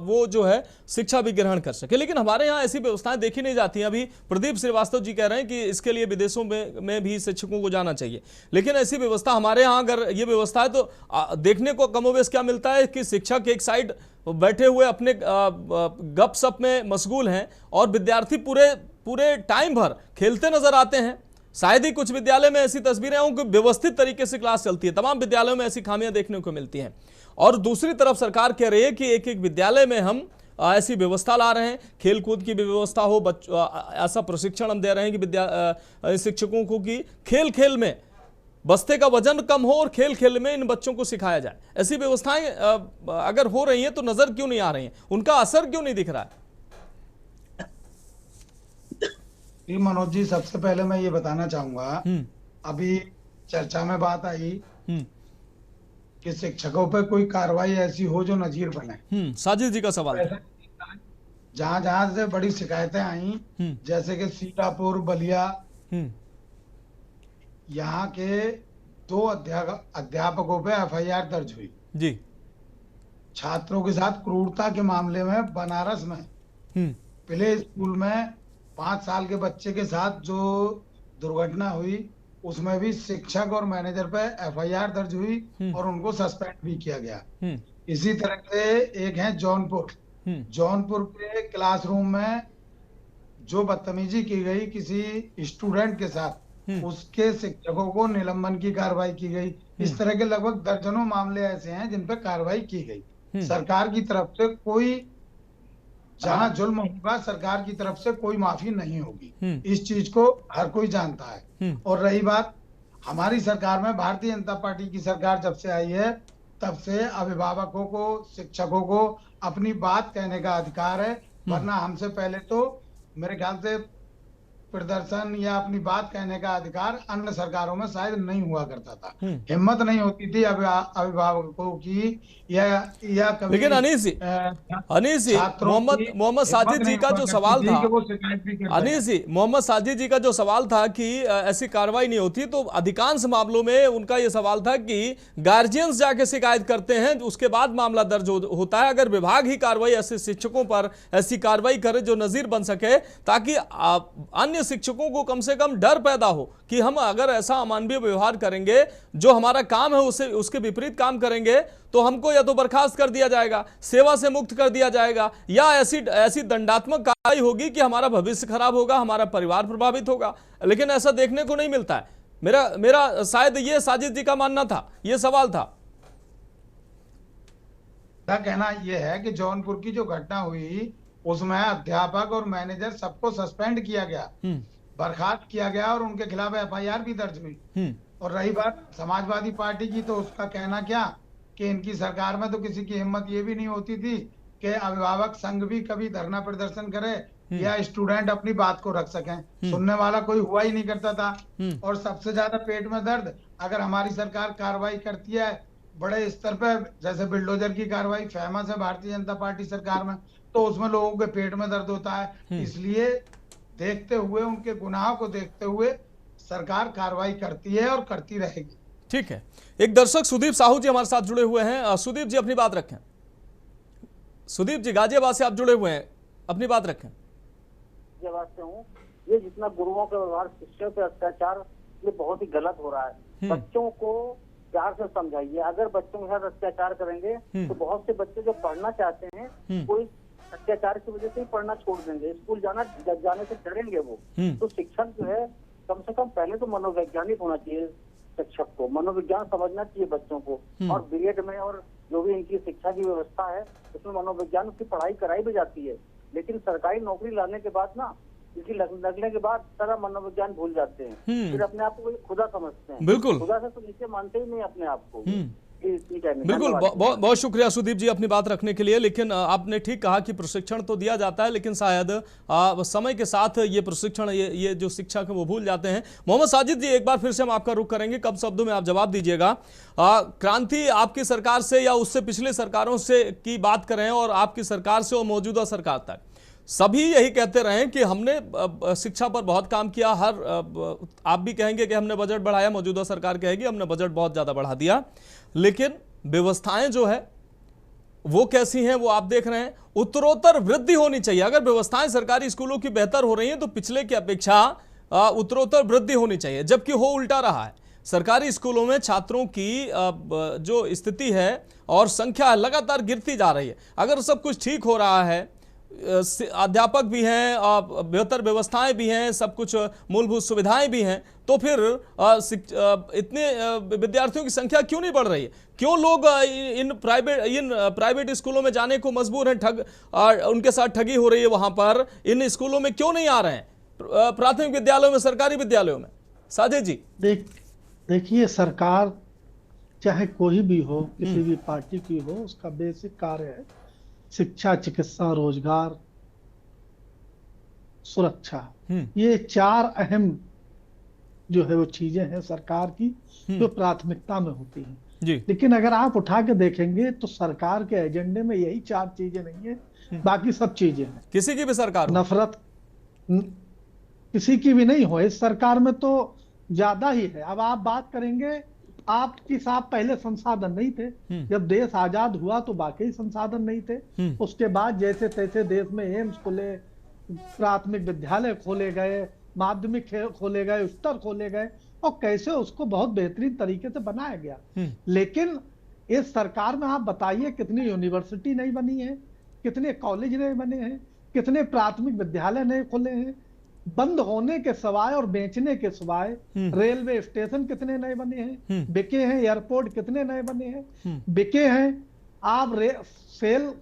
A: वो जो है शिक्षा भी ग्रहण कर सके। लेकिन हमारे यहाँ ऐसी व्यवस्थाएं देखी नहीं जाती हैं। अभी प्रदीप श्रीवास्तव जी कह रहे हैं कि इसके लिए विदेशों में भी शिक्षकों को जाना चाहिए, लेकिन ऐसी व्यवस्था हमारे यहाँ अगर ये व्यवस्था है तो देखने को कमोबेश क्या मिलता है कि शिक्षक एक साइड बैठे हुए अपने गपशप में मशगूल हैं और विद्यार्थी पूरे टाइम भर खेलते नजर आते हैं। शायद ही कुछ विद्यालय में ऐसी तस्वीरें हों कि व्यवस्थित तरीके से क्लास चलती है। तमाम विद्यालयों में ऐसी खामियां देखने को मिलती हैं। और दूसरी तरफ सरकार कह रही है कि एक एक विद्यालय में हम ऐसी व्यवस्था ला रहे हैं, खेल कूद की भी व्यवस्था हो, ऐसा प्रशिक्षण हम दे रहे हैं कि शिक्षकों को कि खेल खेल में बस्ते का वजन कम हो और खेल खेल में इन बच्चों को सिखाया जाए। ऐसी व्यवस्थाएं अगर हो रही हैं तो नजर क्यों नहीं आ रही हैं, उनका असर क्यों नहीं दिख रहा है?
E: मनोज जी, सबसे पहले मैं ये बताना चाहूंगा, अभी चर्चा में बात आई कि शिक्षकों पर कोई कार्रवाई ऐसी हो जो नजीर बने।
A: साजिद जी का सवाल है।
E: जहां जहां से बड़ी शिकायतें आई, जैसे कि सीतापुर, बलिया, यहाँ के 2 अध्यापकों पे FIR दर्ज हुई
A: जी,
E: छात्रों के साथ क्रूरता के मामले में। बनारस में प्ले स्कूल में 5 साल के बच्चे के साथ जो दुर्घटना हुई, उसमें भी शिक्षक और मैनेजर पे FIR दर्ज हुई और उनको सस्पेंड भी किया गया। इसी तरह से एक है जौनपुर के क्लासरूम में जो बदतमीजी की गई किसी स्टूडेंट के साथ, उसके शिक्षकों को निलंबन की कार्रवाई की गई। इस तरह के लगभग दर्जनों मामले ऐसे हैं जिन पर कार्रवाई की गई। सरकार की तरफ से कोई, जहां जुल्म होगा सरकार की तरफ से कोई माफी नहीं होगी, इस चीज को हर कोई जानता है। और रही बात हमारी सरकार में, भारतीय जनता पार्टी की सरकार जब से आई है तब से अभिभावकों को, शिक्षकों को अपनी बात कहने का अधिकार है, वरना हमसे पहले तो मेरे ख्याल से प्रदर्शन या अपनी बात कहने का अधिकार अन्य सरकारों में शायद नहीं हुआ करता था। हिम्मत नहीं होती थी अभिभावकों की या कभी।
A: लेकिन अनीस जी मोहम्मद साजिद जी का जो सवाल था, अनीस जी मोहम्मद साजिद जी का जो सवाल था कि ऐसी कार्रवाई नहीं होती, तो अधिकांश मामलों में उनका यह सवाल था कि गार्जियंस जाके शिकायत करते हैं, उसके बाद मामला दर्ज होता है। अगर विभाग ही कार्रवाई ऐसे शिक्षकों पर ऐसी कार्रवाई करे जो नजीर बन सके, ताकि अन्य शिक्षकों को कम से कम डर पैदा हो कि हम अगर ऐसा अमानवीय व्यवहार करेंगे, जो हमारा काम है उसके विपरीत काम करेंगे, तो हमको या तो बर्खास्त कर दिया जाएगा, सेवा से मुक्त कर दिया जाएगा, या ऐसी दंडात्मक कार्रवाई होगी कि हमारा भविष्य खराब होगा, हमारा परिवार प्रभावित होगा। लेकिन ऐसा देखने को नहीं मिलता है। मेरा शायद ये साजिद जी का मानना था, ये सवाल था।
E: कहना यह है कि जौनपुर की जो घटना हुई उसमें अध्यापक और मैनेजर सबको सस्पेंड किया गया, बर्खास्त किया गया और उनके खिलाफ एफआईआर भी दर्ज हुई। और रही बात समाजवादी पार्टी की, तो उसका कहना क्या कि इनकी सरकार में तो किसी की हिम्मत ये भी नहीं होती थी कि अभिभावक संघ भी कभी धरना प्रदर्शन करे या स्टूडेंट अपनी बात को रख सकें। सुनने वाला कोई हुआ ही नहीं करता था। और सबसे ज्यादा पेट में दर्द अगर हमारी सरकार कार्रवाई करती है बड़े स्तर पर, जैसे बिल्डोजर की कार्रवाई फेमस है भारतीय जनता पार्टी सरकार में, तो उसमें लोगों के पेट में दर्द होता है। इसलिए देखते हुए, उनके गुनाहों को देखते हुए सरकार कार्रवाई करती है और करती रहेगी।
A: ठीक है, एक दर्शक सुदीप साहू जी हमारे साथ जुड़े हुए हैं। सुदीप जी अपनी बात रखें। सुदीप जी गाजियाबाद से आप जुड़े हुए हैं, अपनी बात रखें।
K: गाजियाबाद से हूँ। ये जितना गुरुओं का व्यवहार, शिक्षकों पे अत्याचार, ये बहुत ही गलत हो रहा है। बच्चों को प्यार से समझाइए। अगर बच्चों के साथ अत्याचार करेंगे तो बहुत से बच्चे जो पढ़ना चाहते हैं कोई अत्याचार की वजह से ही पढ़ना छोड़ देंगे, स्कूल जाने से डरेंगे वो। तो शिक्षक जो है कम से कम पहले तो मनोवैज्ञानिक होना चाहिए, शिक्षक को मनोविज्ञान समझना चाहिए बच्चों को। और बीएड में और जो भी इनकी शिक्षा की व्यवस्था है उसमें मनोविज्ञान की पढ़ाई कराई भी जाती है। लेकिन सरकारी नौकरी लाने के बाद ना, इसकी लगने के बाद सारा मनोविज्ञान भूल जाते हैं, फिर अपने आप को खुदा समझते हैं।
A: बिल्कुल,
K: खुदा से तो नीचे मानते ही नहीं अपने आप को।
A: बिल्कुल, बहुत शुक्रिया सुदीप जी अपनी बात रखने के लिए। लेकिन आपने ठीक कहा कि प्रशिक्षण तो दिया जाता है, लेकिन शायद समय के साथ ये प्रशिक्षण, ये जो शिक्षक है वो भूल जाते हैं। मोहम्मद साजिद जी, एक बार फिर से हम आपका रुख करेंगे, कम शब्दों में आप जवाब दीजिएगा। क्रांति आपकी सरकार से या उससे पिछले सरकारों से की बात करें और आपकी सरकार से और मौजूदा सरकार तक, सभी यही कहते रहे कि हमने शिक्षा पर बहुत काम किया। आप भी कहेंगे कि हमने बजट बढ़ाया, मौजूदा सरकार कहेगी हमने बजट बहुत ज्यादा बढ़ा दिया। लेकिन व्यवस्थाएं जो है वो कैसी हैं वो आप देख रहे हैं। उत्तरोत्तर वृद्धि होनी चाहिए। अगर व्यवस्थाएं सरकारी स्कूलों की बेहतर हो रही हैं तो पिछले की अपेक्षा उत्तरोत्तर वृद्धि होनी चाहिए, जबकि हो उल्टा रहा है। सरकारी स्कूलों में छात्रों की जो स्थिति है और संख्या लगातार गिरती जा रही है। अगर सब कुछ ठीक हो रहा है, अध्यापक भी हैं, बेहतर व्यवस्थाएं भी हैं, सब कुछ मूलभूत सुविधाएं भी हैं, तो फिर इतने विद्यार्थियों की संख्या क्यों नहीं बढ़ रही है? क्यों लोग इन प्राइवेट स्कूलों में जाने को मजबूर हैं? उनके साथ ठगी हो रही है वहां पर। इन स्कूलों में क्यों नहीं आ रहे हैं, प्राथमिक विद्यालयों में, सरकारी विद्यालयों में? साजिद जी
F: देखिए, सरकार चाहे कोई भी हो, किसी भी पार्टी की हो, उसका बेसिक कार्य है शिक्षा, चिकित्सा, रोजगार, सुरक्षा। ये चार अहम जो है वो चीजें हैं सरकार की जो प्राथमिकता में होती हैं जी। लेकिन अगर आप उठा के देखेंगे तो सरकार के एजेंडे में यही चार चीजें नहीं है, बाकी सब चीजें हैं।
A: किसी की भी सरकार,
F: नफरत किसी की भी नहीं हो, इस सरकार में तो ज्यादा ही है। अब आप बात करेंगे, आपकी साहब पहले संसाधन नहीं थे, जब देश आजाद हुआ तो बाकी संसाधन नहीं थे। उसके बाद जैसे तैसे देश में एम्स खुले, प्राथमिक विद्यालय खोले गए, माध्यमिक खोले गए, उच्चतर खोले गए, और कैसे उसको बहुत बेहतरीन तरीके से बनाया गया। लेकिन इस सरकार में आप बताइए कितनी यूनिवर्सिटी नहीं बनी है, कितने कॉलेज नहीं बने हैं, कितने प्राथमिक विद्यालय नहीं खुले हैं, बंद होने के सिवाय और बेचने के सिवाय। रेलवे स्टेशन कितने नए बने हैं, बिके हैं। एयरपोर्ट कितने नए बने हैं, बिके हैं। आप सेल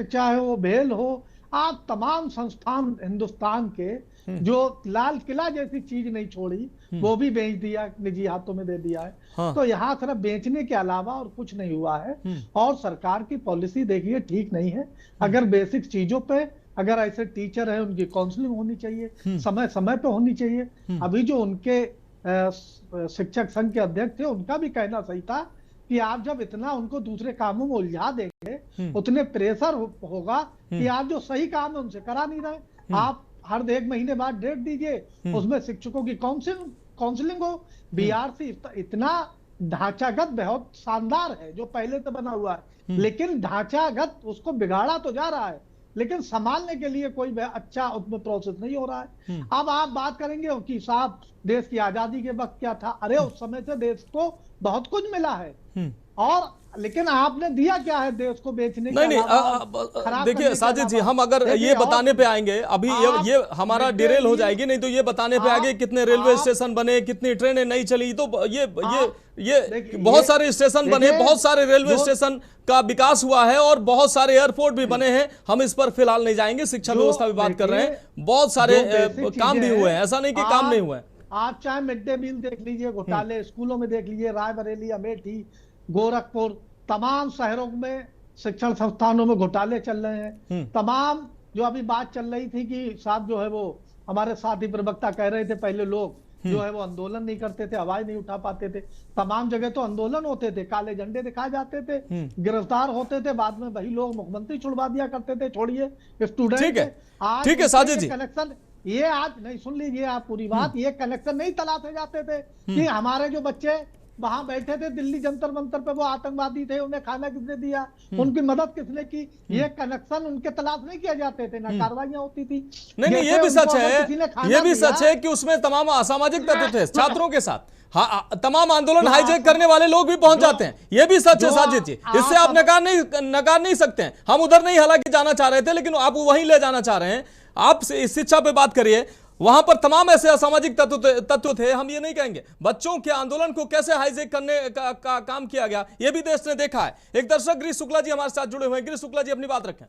F: चाहे वो भेल हो, आप तमाम संस्थान हिंदुस्तान के जो लाल किला जैसी चीज नहीं छोड़ी वो भी बेच दिया, निजी हाथों में दे दिया है। हाँ। तो यहाँ सिर्फ बेचने के अलावा और कुछ नहीं हुआ है। और सरकार की पॉलिसी देखिए ठीक नहीं है। अगर बेसिक चीजों पे अगर ऐसे टीचर है उनकी काउंसलिंग होनी चाहिए, समय समय पे होनी चाहिए। अभी जो उनके शिक्षक संघ के अध्यक्ष थे उनका भी कहना सही था कि आप जब इतना उनको दूसरे कामों में उलझा देंगे उतने प्रेशर होगा कि आप जो सही काम है उनसे करा नहीं रहे। आप हर 1 महीने बाद डेट दीजिए, उसमें शिक्षकों की काउंसलिंग हो। बीआरसी इतना ढांचागत बहुत शानदार है जो पहले से बना हुआ है, लेकिन ढांचागत उसको बिगाड़ा तो जा रहा है, लेकिन संभालने के लिए कोई अच्छा उसमें प्रोसेस नहीं हो रहा है। अब आप बात करेंगे कि साहब देश की आजादी के वक्त क्या था, अरे उस समय से देश को बहुत कुछ मिला है, और लेकिन आपने दिया क्या है देश को बेचने के
A: नहीं। देखिए साजिद जी, हम अगर ये बताने पे आएंगे अभी ये हमारा डिरेल हो जाएगी, नहीं तो ये बताने पे आगे कितने रेलवे स्टेशन बने, कितनी ट्रेनें नहीं चली, तो ये बहुत सारे स्टेशन बने, बहुत सारे रेलवे स्टेशन का विकास हुआ है और बहुत सारे एयरपोर्ट भी बने हैं। हम इस पर फिलहाल नहीं जाएंगे, शिक्षा व्यवस्था की बात कर रहे हैं, बहुत सारे काम भी हुए हैं, ऐसा नहीं कि काम नहीं हुए हैं।
F: आप चाहे मिड डे मील देख लीजिए, घोटाले स्कूलों में देख लीजिए, रायबरेली, अमेठी, गोरखपुर, तमाम शहरों में शिक्षण संस्थानों में घोटाले चल रहे हैं। तमाम जो अभी बात चल रही थी कि साहब जो है वो हमारे साथी प्रवक्ता कह रहे थे पहले लोग जो है वो आंदोलन नहीं करते थे, आवाज नहीं उठा पाते थे, तमाम जगह तो आंदोलन होते थे, काले झंडे दिखाए जाते थे, गिरफ्तार होते थे, बाद में वही लोग मुख्यमंत्री छुड़वा दिया करते थे। छोड़िए स्टूडेंट,
A: ठीक है साजिद जी,
F: कनेक्शन ये आज नहीं, सुन लीजिए आप पूरी बात, ये कनेक्शन नहीं तलाशे जाते थे कि हमारे जो बच्चे वहां बैठे थे दिल्ली जंतर मंतर पे, वो आतंकवादी थे, उन्हें खाना किसने दिया, उनकी मदद किसने की, ये कनेक्शन उनके तलाश नहीं किए जाते थे, ना कार्रवाइयां होती थी।
A: नहीं, ये भी सच है, ये भी सच है कि उसमें तमाम असामाजिक तत्व थे छात्रों के साथ। हाँ, तमाम आंदोलन हाईजैक करने वाले लोग भी पहुंच जाते हैं, ये भी सच है साजिद जी, इससे आप नकार नहीं सकते हैं। हम उधर नहीं हालांकि जाना चाह रहे थे, लेकिन आप वहीं ले जाना चाह रहे हैं। आप शिक्षा पे बात करिए, वहां पर तमाम ऐसे असामाजिक तत्व थे, हम ये नहीं कहेंगे। बच्चों के आंदोलन को कैसे हाईजैक करने का काम किया गया, ये भी देश ने देखा है। एक दर्शक गिरीश शुक्ला जी हमारे साथ जुड़े हुए हैं। गिरीश शुक्ला जी, अपनी बात रखें।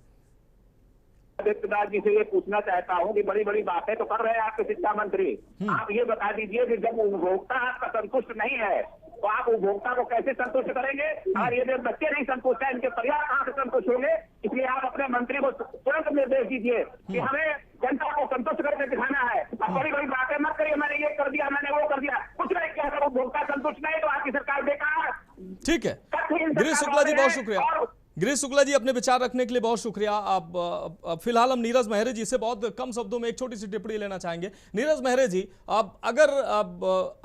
L: आदित्यनाथ जी से ये पूछना चाहता हूँ कि बड़ी बड़ी बातें तो कर रहे हैं आपके शिक्षा मंत्री, आप ये बता दीजिए कि जब उपभोक्ता आपका संतुष्ट नहीं है तो आप उपभोक्ता को कैसे संतुष्ट करेंगे? और ये जो बच्चे नहीं संतुष्ट है, इनके परिवार कहाँ से संतुष्ट होंगे? इसलिए आप अपने मंत्री को तुरंत निर्देश दीजिए कि हमें जनता को संतुष्ट करके दिखाना है। अब बड़ी बड़ी बातें मत करिए, मैंने ये कर दिया, मैंने वो कर दिया, कुछ नहीं किया। अगर उपभोक्ता संतुष्ट नहीं तो आपकी सरकार बेकार।
A: ठीक है गिरीश शुक्ला जी, बहुत शुक्रिया। गिरीश शुक्ला जी, अपने विचार रखने के लिए बहुत शुक्रिया। आप फिलहाल हम नीरज मेहरे जी से बहुत कम शब्दों में एक छोटी सी टिप्पणी लेना चाहेंगे। नीरज मेहरे जी, अगर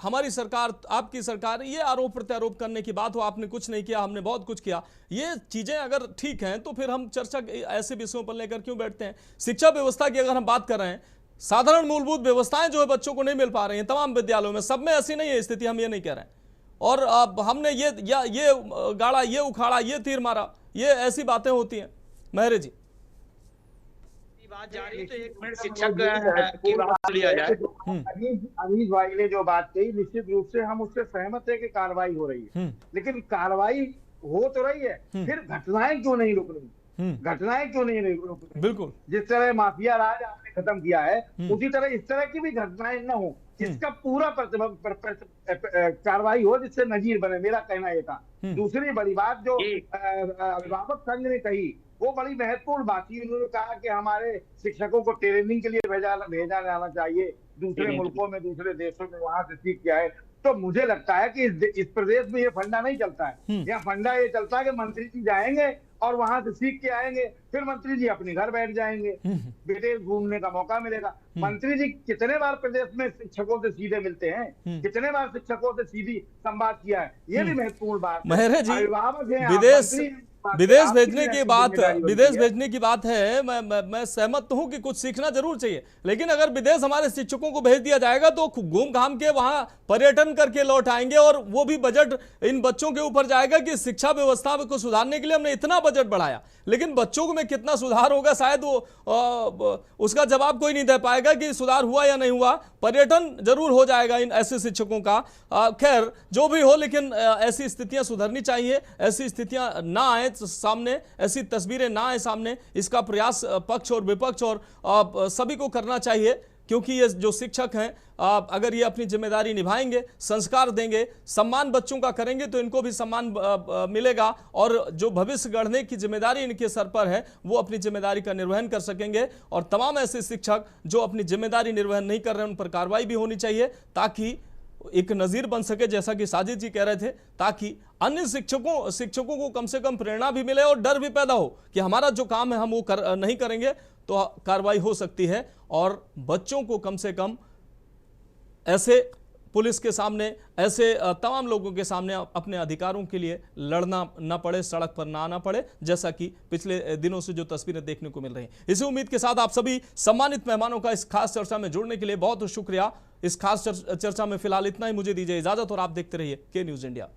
A: हमारी सरकार, आपकी सरकार, ये आरोप प्रत्यारोप करने की बात हो, आपने कुछ नहीं किया, हमने बहुत कुछ किया, ये चीजें अगर ठीक हैं तो फिर हम चर्चा ऐसे विषयों पर लेकर क्यों बैठते हैं? शिक्षा व्यवस्था की अगर हम बात कर रहे हैं, साधारण मूलभूत व्यवस्थाएं जो है बच्चों को नहीं मिल पा रही हैं तमाम विद्यालयों में, सब में ऐसी नहीं है स्थिति, हम ये नहीं कह रहे हैं। और हमने ये गाड़ा, ये उखाड़ा, ये तीर मारा, ये ऐसी बातें होती हैं। मेहरे जी,
M: बात जारी, तो एक मिनट शिक्षक की बात लिया जाए।
I: अनीस भाई ने जो बात कही, निश्चित रूप से हम उससे सहमत है कि कार्रवाई हो रही है, लेकिन कार्रवाई हो तो रही है, फिर घटनाएं क्यों नहीं रुक रही? घटनाएं क्यों नहीं रुक रही?
A: बिल्कुल,
I: जिस तरह माफिया राज आपने खत्म किया है, उसी तरह इस तरह की भी घटनाएं न हो, इसका पूरा कार्रवाई हो जिससे नजीर बने, मेरा कहना ये था। दूसरी बड़ी बात जो अभिभावक संघ ने कही, वो बड़ी महत्वपूर्ण बात थी। उन्होंने कहा कि हमारे शिक्षकों को ट्रेनिंग के लिए भेजा जाना चाहिए दूसरे मुल्कों में, दूसरे देशों में, वहां से सीख के आए। तो मुझे लगता है कि इस प्रदेश में ये फंडा नहीं चलता है। यहाँ फंडा ये चलता है कि मंत्री जी जाएंगे और वहां से सीख के आएंगे, फिर मंत्री जी अपने घर बैठ जाएंगे, विदेश घूमने का मौका मिलेगा। मंत्री जी कितने बार प्रदेश में शिक्षकों से सीधे मिलते हैं, कितने बार शिक्षकों से सीधी संवाद किया है, ये भी महत्वपूर्ण बात है।
A: विदेश भेजने की बात है, मैं सहमत हूं कि कुछ सीखना जरूर चाहिए, लेकिन अगर विदेश हमारे शिक्षकों को भेज दिया जाएगा तो घूम घाम के वहां पर्यटन करके लौट आएंगे, और वो भी बजट इन बच्चों के ऊपर जाएगा कि शिक्षा व्यवस्था को सुधारने के लिए हमने इतना बजट बढ़ाया, लेकिन बच्चों में कितना सुधार होगा शायद वो उसका जवाब कोई नहीं दे पाएगा कि सुधार हुआ या नहीं हुआ। पर्यटन जरूर हो जाएगा इन ऐसे शिक्षकों का। खैर जो भी हो, लेकिन ऐसी स्थितियां सुधरनी चाहिए, ऐसी स्थितियां ना आए सामने, ऐसी तस्वीरें ना आए सामने, इसका प्रयास पक्ष और विपक्ष और सभी को करना चाहिए। क्योंकि ये जो शिक्षक हैं अगर ये अपनी जिम्मेदारी निभाएंगे, संस्कार देंगे, सम्मान बच्चों का करेंगे तो इनको भी सम्मान मिलेगा और जो भविष्य गढ़ने की जिम्मेदारी इनके सर पर है वो अपनी जिम्मेदारी का निर्वहन कर सकेंगे। और तमाम ऐसे शिक्षक जो अपनी जिम्मेदारी निर्वहन नहीं कर रहे हैं उन पर कार्रवाई भी होनी चाहिए ताकि एक नज़ीर बन सके, जैसा कि साजिद जी कह रहे थे, ताकि अन्य शिक्षकों को कम से कम प्रेरणा भी मिले और डर भी पैदा हो कि हमारा जो काम है हम वो नहीं करेंगे तो कार्रवाई हो सकती है। और बच्चों को कम से कम ऐसे पुलिस के सामने, ऐसे तमाम लोगों के सामने अपने अधिकारों के लिए लड़ना ना पड़े, सड़क पर ना आना पड़े, जैसा कि पिछले दिनों से जो तस्वीरें देखने को मिल रही हैं। इसी उम्मीद के साथ आप सभी सम्मानित मेहमानों का इस खास चर्चा में जुड़ने के लिए बहुत शुक्रिया। इस खास चर्चा में फिलहाल इतना ही, मुझे दीजिए इजाजत और आप देखते रहिए के न्यूज़ इंडिया।